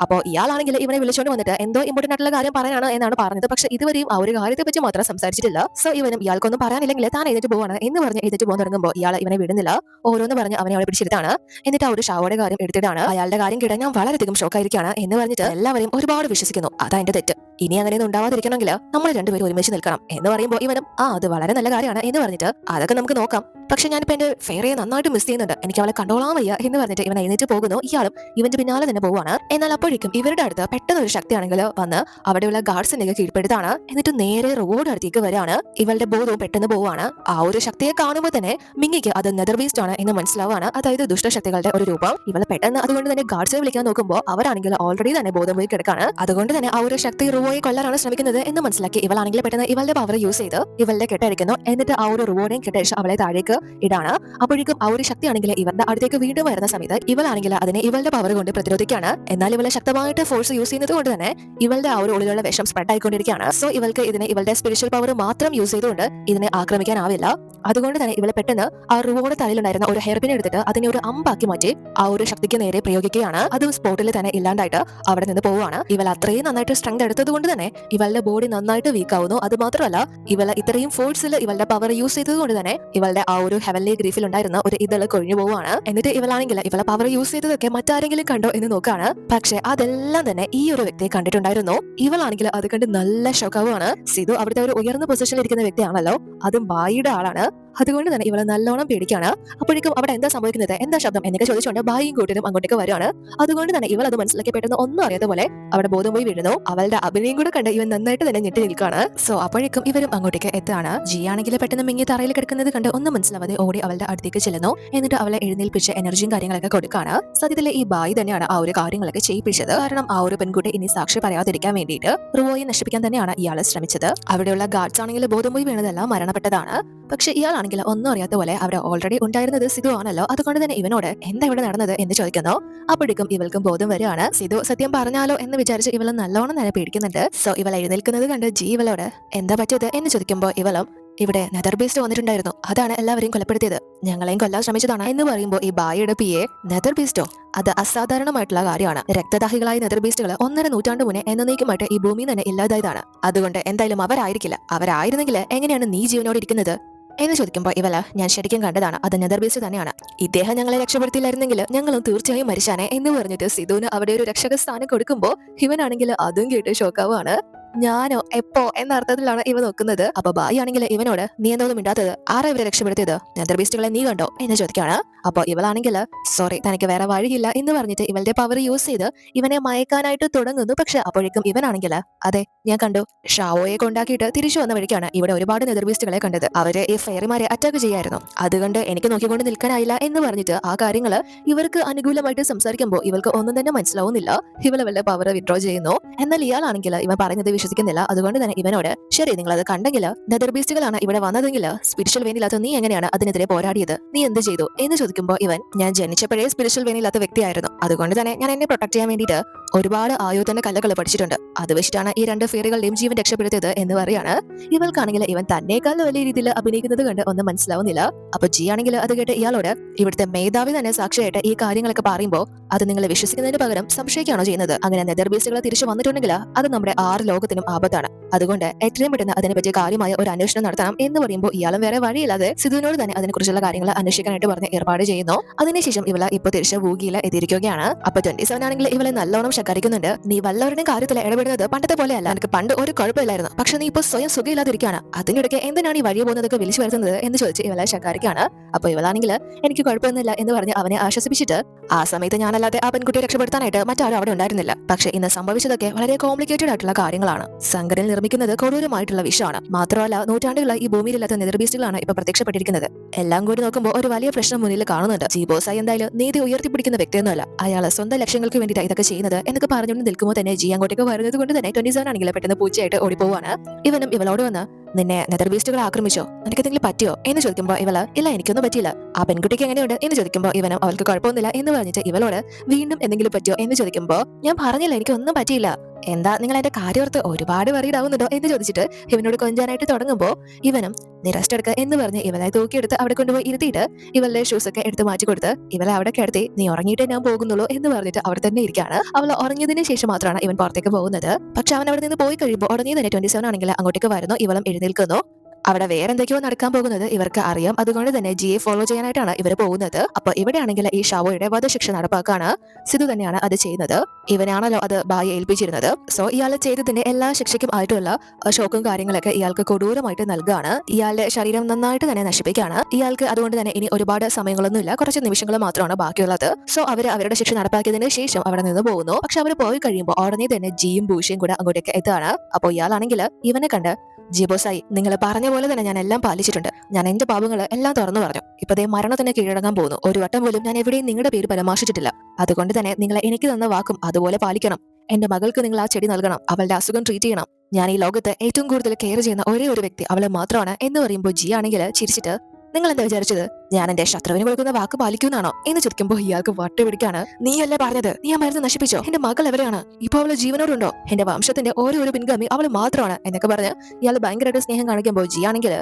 അപ്പോൾ ഇയാളാണെങ്കിൽ ഇവനെ വിളിച്ചോണ്ട് വന്നിട്ട് എന്തോ ഇമ്പോർട്ടന്റ് ആയിട്ടുള്ള കാര്യം പറയാനാണ് എന്നാണ് പറഞ്ഞത്. പക്ഷെ ഇതുവരെയും ആ ഒരു കാര്യത്തെ പറ്റി മാത്രം സംസാരിച്ചിട്ടില്ല. സോ ഇവനും ഇയാൾക്കൊന്നും പറയാനില്ലെങ്കിൽ താൻ എഴുതിട്ട് പോവാണ് എന്ന് പറഞ്ഞ് എഴുതിട്ട് പോകാൻ തുടങ്ങുമ്പോൾ ഇയാൾ ഇവനെ വിടുന്നില്ല. ഓരോന്ന് പറഞ്ഞ് അവനെ അവിടെ പിടിച്ചെടുത്താണ്. എന്നിട്ട് ആ ഒരു ഷാവോയുടെ കാര്യം എടുത്തിട്ടാണ്. അയാളുടെ കാര്യം കേട്ടാൽ ഞാൻ വളരെയധികം ഷോക്കായിരിക്കുകയാണ് എന്ന് പറഞ്ഞിട്ട് എല്ലാവരെയും ഒരുപാട് വിശ്വസിക്കുന്നു. അതാ എന്റെ തെറ്റ്. ഇനി അങ്ങനെയൊന്നും ഉണ്ടാവാതിരിക്കണമെങ്കിൽ നമ്മൾ രണ്ടുപേരും ഒരുമിച്ച് നിൽക്കണം എന്ന് പറയുമ്പോൾ ഇവനും അത് വളരെ നല്ല കാര്യമാണ് എന്ന് പറഞ്ഞിട്ട് അതൊക്കെ നമുക്ക് നോക്കാം. പക്ഷെ ഞാനിപ്പോ എന്റെ ഫെയറിയെ നന്നായിട്ട് മിസ് ചെയ്യുന്നുണ്ട്, എനിക്ക് അവളെ കണ്ടോളാൻ വയ്യ എന്ന് പറഞ്ഞിട്ട് ഇവൻ എഴുന്നേറ്റ് പോകുന്നു. ഇയാളും ഇവന്റെ പിന്നാലെ തന്നെ പോവാണ്. എന്നാൽ അപ്പോഴേക്കും ഇവരുടെ അടുത്ത് പെട്ടെന്ന് ഒരു ശക്തിയാണെങ്കിൽ വന്ന് അവിടെയുള്ള ഗാർഡ്സിനെ കീഴ്പ്പെടുത്താണ്. എന്നിട്ട് നേരെ റോഡ് അടുത്തേക്ക് വരാണ്. ഇവളുടെ ബോധവും പെട്ടെന്ന് പോവാണ്. ആ ഒരു ശക്തിയെ കാണുമ്പോൾ തന്നെ മിങ്ങിക്ക് അത് നെതർ ബീസ്റ്റ് ആണ് എന്ന് മനസ്സിലാവാണ്, അതായത് ദുഷ്ടശക്തികളുടെ ഒരു രൂപം. ഇവളെ പെട്ടെന്ന് അതുകൊണ്ട് തന്നെ ഗാർഡ്സിനെ വിളിക്കാൻ നോക്കുമ്പോൾ അവരാണെങ്കിൽ ഓൾറെഡി തന്നെ ബോധം പോയി കിടക്കാണ്. അതുകൊണ്ട് തന്നെ ആ ഒരു ശക്തി റുവോയെ കൊല്ലാനാണ് ശ്രമിക്കുന്നത് എന്ന് മനസ്സിലാക്കി ഇവളാണെങ്കിൽ പെട്ടെന്ന് ഇവളുടെ പവർ യൂസ് ചെയ്ത് ഇവളുടെ കെട്ടഴിക്കുന്നു. എന്നിട്ട് ആ ഒരു റുവോടെയും കെട്ടഴിച്ച് അവളെ താഴേക്ക് ഇടാണ്. അപ്പോഴേക്കും ആ ഒരു ശക്തിയാണെങ്കിൽ ഇവരുടെ അടുത്തേക്ക് വീണ്ടും വരുന്ന സമയത്ത് ഇവളാണെങ്കിൽ അതിനെ ഇവളുടെ പവർ കൊണ്ട് പ്രതിരോധിക്കുകയാണ്. എന്നാൽ ഇവളെ ശക്തമായിട്ട് ഫോഴ്സ് യൂസ് ചെയ്യുന്നത് കൊണ്ട് തന്നെ ഇവളുടെ ആ ഒരു ഉള്ളിലുള്ള വിഷം സ്പ്രെഡ് ആയിക്കൊണ്ടിരിക്കുകയാണ്. സോ ഇവൾക്ക് ഇതിനെ ഇവളുടെ സ്പിരിച്വൽ പവർ മാത്രം യൂസ് ചെയ്തുകൊണ്ട് ഇതിനെ ആക്രമിക്കാനാവില്ല. അതുകൊണ്ട് തന്നെ ഇവളെ പെട്ടെന്ന് ആ റുവോയുടെ തലയിലുണ്ടായിരുന്ന ഒരു ഹെയർപിൻ എടുത്തിട്ട് അതിനെ ഒരു അമ്പാക്കി മാറ്റി ആ ഒരു ശക്തിക്ക് നേരെ പ്രയോഗിക്കുകയാണ്. അതും സ്പോട്ടിൽ തന്നെ ഇല്ലാണ്ടായിട്ട് അവിടെ നിന്ന് പോവുകയാണ്. ഇവൾ അത്രയും നന്നായിട്ട് സ്ട്രെങ്ത് എടുത്തത് കൊണ്ട് തന്നെ ഇവളുടെ ബോഡി നന്നായിട്ട് വീക്ക് ആവുന്നു. അത് മാത്രമല്ല ഇവളെ ഇത്രയും ഫോഴ്സിൽ ഇവളുടെ പവർ യൂസ് ചെയ്തത് കൊണ്ട് തന്നെ ഇവളുടെ ആ ഒരു ഹെവൻലി ഗ്രീഫിൽ ഉണ്ടായിരുന്ന ഒരു ഇതള് കൊഴിഞ്ഞു പോവുകയാണ്. എന്നിട്ട് ഇവളാണെങ്കിൽ ഇവളെ പവർ യൂസ് ചെയ്തതൊക്കെ മറ്റാരെങ്കിലും കണ്ടോ എന്ന് നോക്കാണ്. പക്ഷെ അതെല്ലാം തന്നെ ഈ ഒരു വ്യക്തിയെ കണ്ടിട്ടുണ്ടായിരുന്നു. ഇവളാണെങ്കിൽ അത് കണ്ട് നല്ല ഷോക്കാവുകയാണ്. സിധു അവിടുത്തെ ഒരു ഉയർന്ന പൊസിഷനിൽ ഇരിക്കുന്ന വ്യക്തിയാണല്ലോ, അതും ബായിയുടെ ആളാണ്. അതുകൊണ്ട് തന്നെ ഇവളെ നല്ലോണം പേടിക്കാണ്. അപ്പോഴേക്കും അവിടെ എന്താ സംഭവിക്കുന്നത്, എന്താ ശബ്ദം എന്നൊക്കെ ചോദിച്ചുകൊണ്ട് ബായിയും കൂട്ടരും അങ്ങോട്ടേക്ക് വരുവാണ്. അതുകൊണ്ട് തന്നെ ഇവൾ അത് മനസ്സിലാക്കി പെട്ടെന്ന് ഒന്നും അറിയാത്ത പോലെ അവിടെ ബോധം പോയി വീഴുന്നു. അവളുടെ അഭിനയം കൂടെ കണ്ട് ഇവൻ നന്നായിട്ട് തന്നെ ഞെട്ടി നിൽക്കുകയാണ്. സോ അപ്പോഴേക്കും ഇവരും അങ്ങോട്ടേക്ക് എത്താണ്. ജി ആണെങ്കിൽ പെട്ടെന്ന് മിങ്ങി തറയിൽ കിടക്കുന്നത് കണ്ട് ഒന്നും മനസ്സിലാവാതെ ഓടി അവളുടെ അടുത്തേക്ക് ചെല്ലുന്നു. എന്നിട്ട് അവളെ എഴുന്നേൽപ്പിച്ച് എനർജിയും കാര്യങ്ങളൊക്കെ കൊടുക്കാണ്. സത്യത്തിലെ ഈ ബായി തന്നെയാണ് ആ ഒരു കാര്യങ്ങളൊക്കെ ചെയ്യിപ്പിച്ചത്. കാരണം ആ ഒരു പെൺകുട്ടി ഇനി സാക്ഷി പറയാതിരിക്കാൻ വേണ്ടിയിട്ട് റുവോയെ നശിപ്പിക്കാൻ തന്നെയാണ് ഇയാൾ ശ്രമിച്ചത്. അവിടെയുള്ള ഗാർഡ്സ് ആണെങ്കിൽ ബോധം പോയി വീണതെല്ലാം മരണപ്പെട്ടതാണ്. പക്ഷെ ഇയാളാണെങ്കിൽ ഒന്നും അറിയാത്ത പോലെ അവിടെ ഓൾറെഡി ഉണ്ടായിരുന്നത് സിധു ആണല്ലോ. അതുകൊണ്ട് തന്നെ ഇവനോട് എന്താ ഇവിടെ നടന്നത് എന്ന് ചോദിക്കുന്നു. അപ്പോഴേക്കും ഇവൾക്കും ബോധം വരികയാണ്. സിധു സത്യം പറഞ്ഞാലോ എന്ന് വിചാരിച്ച് ഇവൾ നല്ലോണം തന്നെ പേടിക്കുന്നുണ്ട്. സോ ഇവൾ എഴുന്നേൽക്കുന്നത് കണ്ട് ജി ഇവളോട് എന്താ പറ്റിയത് എന്ന് ചോദിക്കുമ്പോൾ ഇവളും ഇവിടെ നെതർ ബീസ്റ്റ് വന്നിട്ടുണ്ടായിരുന്നു, അതാണ് എല്ലാവരെയും കൊലപ്പെടുത്തിയത്, ഞങ്ങളെയും കൊല്ലാൻ ശ്രമിച്ചതാണ് എന്ന് പറയുമ്പോൾ ഈ ബായിയുടെ പിയെ നെതർ ബീസ്റ്റോ, അത് അസാധാരണമായിട്ടുള്ള കാര്യമാണ്. രക്തദാഹികളായ നെതർ ബീസ്റ്റുകൾ 1.5 നൂറ്റാണ്ട് മുന്നേ എന്നേക്കുമായിട്ട് ഈ ഭൂമിയിൽ തന്നെ ഇല്ലാതായതാണ്. അതുകൊണ്ട് എന്തായാലും അവരായിരിക്കില്ല. അവരായിരുന്നെങ്കിൽ എങ്ങനെയാണ് നീ ജീവനോട് ഇരിക്കുന്നത് എന്ന് ചോദിക്കുമ്പോൾ ഇവല ഞാൻ ശരിക്കും കണ്ടതാണ്, അത് നെതർ ബീസ്റ്റ് തന്നെയാണ്. ഇദ്ദേഹം ഞങ്ങളെ രക്ഷപ്പെടുത്തിയില്ലായിരുന്നെങ്കിൽ ഞങ്ങളും തീർച്ചയായും മരിച്ചാനെ എന്ന് പറഞ്ഞിട്ട് സിധുവിന് അവിടെ ഒരു രക്ഷക സ്ഥാനം കൊടുക്കുമ്പോൾ ഇവനാണെങ്കിൽ അതും കേട്ട് ഷോക്കാവാണ്. ഞാനോ എപ്പോ എന്ന അർത്ഥത്തിലാണ് ഇവ നോക്കുന്നത്. അപ്പൊ ബായി ആണെങ്കിൽ ഇവനോട് നീ എന്തോന്നും മിണ്ടാത്തത്, ആരാ ഇവരെ രക്ഷപ്പെടുത്തിയത്, നെതർ ബീസ്റ്റുകളെ നീ കണ്ടോ എന്ന് ചോദിക്കാണ്. അപ്പൊ ഇവളാണെങ്കിൽ സോറി തനിക്ക് വേറെ വഴിയില്ല എന്ന് പറഞ്ഞിട്ട് ഇവളുടെ പവർ യൂസ് ചെയ്ത് ഇവനെ മയക്കാനായിട്ട് തുടങ്ങുന്നു. പക്ഷെ അപ്പോഴേക്കും ഇവനാണെങ്കിൽ അതെ ഞാൻ കണ്ടു, ഷാവോയെ കൊണ്ടാക്കിയിട്ട് തിരിച്ചു വന്ന വഴിക്കാണ് ഇവിടെ ഒരുപാട് നെതർ ബീസ്റ്റുകളെ കണ്ടത്, അവര് ഈ ഫെയറിമാരെ അറ്റാക്ക് ചെയ്യായിരുന്നു, അതുകൊണ്ട് എനിക്ക് നോക്കിക്കൊണ്ട് നിൽക്കാനായില്ല എന്ന് പറഞ്ഞിട്ട് ആ കാര്യങ്ങള് ഇവർക്ക് അനുകൂലമായിട്ട് സംസാരിക്കുമ്പോൾ ഇവൾക്ക് ഒന്നും തന്നെ മനസ്സിലാവുന്നില്ല. ഇവളുടെ പവർ വിഡ്രോ ചെയ്യുന്നു. എന്നാൽ ഇയാളാണെങ്കിൽ ഇവൻ പറയുന്നത് വിശ്വസിക്കുന്നില്ല. അതുകൊണ്ട് തന്നെ ഇവനോട് ശരി നിങ്ങൾ അത് കണ്ടെങ്കിൽ നെതർ ബീസ്റ്റുകളാണ് ഇവിടെ വന്നതെങ്കിൽ സ്പിരിച്വൽ വെയിനില്ലാത്ത നീ എങ്ങനെയാണ് അതിനെതിരെ പോരാടിയത്, നീ എന്ത് ചെയ്തു എന്ന് ചോദിക്കുമ്പോൾ ഇവൻ ഞാൻ ജനിച്ചപ്പോഴേ സ്പിരിച്വൽ വെയിനില്ലാത്ത വ്യക്തിയായിരുന്നു, അതുകൊണ്ട് തന്നെ ഞാൻ എന്നെ പ്രൊട്ടക്ട് ചെയ്യാൻ വേണ്ടിയിട്ട് ഒരുപാട് ആയോധന കലകൾ പഠിച്ചിട്ടുണ്ട്, അത് വെച്ചിട്ടാണ് ഈ 2 ഫെയറുകളുടെയും ജീവൻ രക്ഷപ്പെടുത്തിയത് എന്ന് പറയാണ്. ഇവൾക്കാണെങ്കിൽ ഇവൻ തന്നേക്കാൾ വലിയ രീതിയിൽ അഭിനയിക്കുന്നത് കണ്ട് ഒന്നും മനസ്സിലാവുന്നില്ല. അപ്പൊ ജി ആണെങ്കിൽ അത് കേട്ട് ഇയാളോട് ഇവിടുത്തെ മേധാവി തന്നെ സാക്ഷിയായിട്ട് ഈ കാര്യങ്ങളൊക്കെ പറയുമ്പോൾ അത് നിങ്ങൾ വിശ്വസിക്കുന്നതിന് പകരം സംശയിക്കുകയാണോ ചെയ്യുന്നത്, അങ്ങനെ നെതർ ബീസ്റ്റുകൾ തിരിച്ചു വന്നിട്ടുണ്ടെങ്കിൽ അത് നമ്മുടെ 6 ലോകത്തിനും ആപത്താണ്, അതുകൊണ്ട് എത്രയും പെട്ടെന്ന് അതിനെപ്പറ്റി കാര്യമായ ഒരു അന്വേഷണം നടത്തണം എന്ന് പറയുമ്പോൾ ഇയാളും വേറെ വഴിയില്ലാതെ സിധുവിനോട് തന്നെ അതിനെക്കുറിച്ചുള്ള കാര്യങ്ങൾ അന്വേഷിക്കാനായിട്ട് പറഞ്ഞ് ഏർപ്പാട് ചെയ്യുന്നു. അതിനുശേഷം ഇവളെ ഇപ്പൊ തിരിച്ച് വൂഗിയിൽ എത്തിയിരിക്കുകയാണ്. അപ്പൊ 27 ആണെങ്കിൽ ഇവളെ നല്ലോണം ശകാരിക്കുന്നുണ്ട്. നീ വല്ലവരുടെയും കാര്യത്തിൽ ഇടപെടുന്നത് പണ്ടത്തെ പോലെയല്ല, എനിക്ക് പണ്ട് ഒരു കുഴപ്പമില്ലായിരുന്നു, പക്ഷെ നീ ഇപ്പൊ സ്വയം സുഖമില്ലാതിരിക്കുകയാണ്, അതിനിടയ്ക്ക് എന്തിനാണ് ഈ വഴിയെ പോകുന്നതൊക്കെ വിളിച്ചു വരുത്തുന്നത് എന്ന് ചോദിച്ച് ഇവളെ ശകാരിക്കാണ്. അപ്പൊ ഇവളാണെങ്കിൽ എനിക്ക് കുഴപ്പമൊന്നുമില്ല എന്ന് പറഞ്ഞ് അവനെ ആശ്വസിപ്പിച്ചിട്ട് ആ സമയത്ത് ഞാനല്ലാതെ ആ പെൺകുട്ടിയെ രക്ഷപ്പെടുത്താനായിട്ട് മറ്റാരും അവിടെ ഉണ്ടായിരുന്നില്ല, പക്ഷെ ഇന്ന് സംഭവിച്ചതൊക്കെ വളരെ കോംപ്ലിക്കേറ്റഡ് ആയിട്ടുള്ള കാര്യങ്ങളാണ്, സംഘടന നിർമ്മിക്കുന്നത് കൊടൂരമായിട്ടുള്ള വിഷമാണ്, മാത്രമല്ല നൂറ്റാണ്ടുകളായി ഈ ഭൂമിയിലില്ലാത്ത നെതർ ബീസ്റ്റുകളാണ് ഇപ്പൊ പ്രത്യക്ഷപ്പെട്ടിരിക്കുന്നത്. എല്ലാം കൂടി നോക്കുമ്പോൾ ഒരു വലിയ പ്രശ്നം മുന്നിൽ കാണുന്നുണ്ട്. ജീബോസായി എന്തായാലും നീതി ഉയർത്തിപ്പിടിക്കുന്ന വ്യക്തിയൊന്നുമല്ല, അയാൾ സ്വന്തം ലക്ഷ്യങ്ങൾക്ക് വേണ്ടിയിട്ട് ഇതൊക്കെ ചെയ്യുന്നത് എന്നൊക്കെ പറഞ്ഞുകൊണ്ട് നിൽക്കുമ്പോൾ തന്നെ ജി അങ്ങോട്ടേക്ക് വരുന്നത് കൊണ്ട് തന്നെ 27 ആണെങ്കിൽ പെട്ടെന്ന് പൂച്ചയായിട്ട് ഓടിപ്പോവാണ്. ഇവനും ഇവളോട് വന്ന് നിന്നെ നെതർ ബീസ്റ്റുകൾ ആക്രമിച്ചോ, നിനക്ക് എന്തെങ്കിലും പറ്റിയോ എന്ന് ചോദിക്കുമ്പോൾ ഇവള് ഇല്ല എനിക്കൊന്നും പറ്റിയില്ല, ആ പെൺകുട്ടിക്ക് എങ്ങനെയുണ്ട് എന്ന് ചോദിക്കുമ്പോൾ ഇവനും അവൾക്ക് കുഴപ്പമൊന്നുമില്ല എന്ന് പറഞ്ഞിട്ട് ഇവളോട് വീണ്ടും എന്തെങ്കിലും പറ്റിയോ എന്ന് ചോദിക്കുമ്പോൾ ഞാൻ പറഞ്ഞില്ല എനിക്കൊന്നും പറ്റിയില്ല, എന്താ നിങ്ങൾ എന്റെ കാര്യോർത്ത് ഒരുപാട് വറീഡാവുന്നുണ്ടോ എന്ന് ചോദിച്ചിട്ട് ഇവനോട് കൊഞ്ചാനായിട്ട് തുടങ്ങുമ്പോൾ ഇവനും നീ റെസ്റ്റ് എടുക്കുക എന്ന് പറഞ്ഞ് ഇവളെ തൂക്കിയെടുത്ത് അവിടെ കൊണ്ടുപോയി ഇരുത്തിയിട്ട് ഇവളുടെ ഷൂസ് ഒക്കെ എടുത്ത് മാറ്റി കൊടുത്ത് ഇവളെ അവിടെ കിടത്തി നീ ഉറങ്ങിയിട്ടേ ഞാൻ പോകുന്നുള്ളൂ എന്ന് പറഞ്ഞിട്ട് അവിടെ തന്നെ ഇരിക്കുകയാണ്. അവൾ ഉറങ്ങിയതിന് ശേഷം മാത്രമാണ് ഇവൻ പുറത്തേക്ക് പോകുന്നത്. പക്ഷെ അവൻ അവിടെ നിന്ന് പോയി കഴിയുമ്പോൾ ഉടനെ തന്നെ 27 ആണെങ്കിൽ അങ്ങോട്ടേക്ക് വരുന്നു. ഇവളും എഴുന്നേൽക്കുന്നു. അവിടെ വേറെ എന്തൊക്കെയോ നടക്കാൻ പോകുന്നത് ഇവർക്ക് അറിയാം, അതുകൊണ്ട് തന്നെ ജിയെ ഫോളോ ചെയ്യാനായിട്ടാണ് ഇവർ പോകുന്നത്. അപ്പൊ ഇവിടെയാണെങ്കിൽ ഈ ഷാവോയുടെ വധശിക്ഷ നടപ്പാക്കാണ് സിധു തന്നെയാണ് അത് ചെയ്യുന്നത്. ഇവനാണല്ലോ അത് ബായി ഏൽപ്പിച്ചിരുന്നത്. സോ ഇയാൾ ചെയ്തതിന്റെ എല്ലാ ശിക്ഷയ്ക്കും ആയിട്ടുള്ള ഷോക്കും കാര്യങ്ങളൊക്കെ ഇയാൾക്ക് കൊടൂരമായിട്ട് നൽകുകയാണ്. ഇയാളുടെ ശരീരം നന്നായിട്ട് തന്നെ നശിപ്പിക്കുകയാണ്. ഇയാൾക്ക് അതുകൊണ്ട് തന്നെ ഇനി ഒരുപാട് സമയങ്ങളൊന്നുമില്ല, കുറച്ച് നിമിഷങ്ങൾ മാത്രമാണ് ബാക്കിയുള്ളത്. സോ അവർ അവരുടെ ശിക്ഷ നടപ്പാക്കിയതിന് ശേഷം അവിടെ നിന്ന് പോകുന്നു. പക്ഷെ അവർ പോയി കഴിയുമ്പോൾ ഉടനെ തന്നെ ജിയും ബൂഷയും കൂടെ അങ്ങോട്ടേക്ക് എത്തുകയാണ്. അപ്പോൾ ഇയാളാണെങ്കിൽ ഇവനെ കണ്ട് ജിബോസായി നിങ്ങൾ പറഞ്ഞ പോലെ തന്നെ ഞാൻ എല്ലാം പാലിച്ചിട്ടുണ്ട്, ഞാൻ എന്റെ പാപങ്ങൾ എല്ലാം തുറന്നു പറഞ്ഞു, ഇപ്പതേ മരണത്തിന് കീഴടങ്ങാൻ പോകുന്നു, ഒരു വട്ടം പോലും ഞാൻ എവിടെയും നിങ്ങളുടെ പേര് പരാമർശിച്ചിട്ടില്ല, അതുകൊണ്ട് തന്നെ നിങ്ങൾ എനിക്ക് തന്ന വാക്കും അതുപോലെ പാലിക്കണം, എന്റെ മകൾക്ക് നിങ്ങൾ ആ ചെടി നൽകണം, അവളുടെ അസുഖം ട്രീറ്റ് ചെയ്യണം, ഞാൻ ഈ ലോകത്ത് ഏറ്റവും കൂടുതൽ കെയർ ചെയ്യുന്ന ഒരേ ഒരു വ്യക്തി അവളെ മാത്രമാണ് എന്ന് പറയുമ്പോൾ ജി ആണെങ്കിൽ ചിരിച്ചിട്ട് നിങ്ങൾ എന്താ വിചാരിച്ചത് ഞാൻ എന്റെ ശത്രുവിന് കൊടുക്കുന്ന വാക്ക് പാലിക്കുന്നാണോ എന്ന് ചോദിക്കുമ്പോൾ ഇയാൾക്ക് വട്ടുപിടിക്കാണ്. നീയല്ലേ പറഞ്ഞത് നീ ആ മരുന്ന് നശിപ്പിച്ചോ, എന്റെ മകൾ എവിടെയാണ്, ഇപ്പൊ അവള് ജീവനോടുണ്ടോ, എന്റെ വംശത്തിന്റെ ഒരു പിൻഗാമി അവള് മാത്രമാണ് എന്നൊക്കെ പറഞ്ഞ് ഇയാൾ ഭയങ്കരമായിട്ട് സ്നേഹം കാണിക്കുമ്പോൾ ജി ആണെങ്കിൽ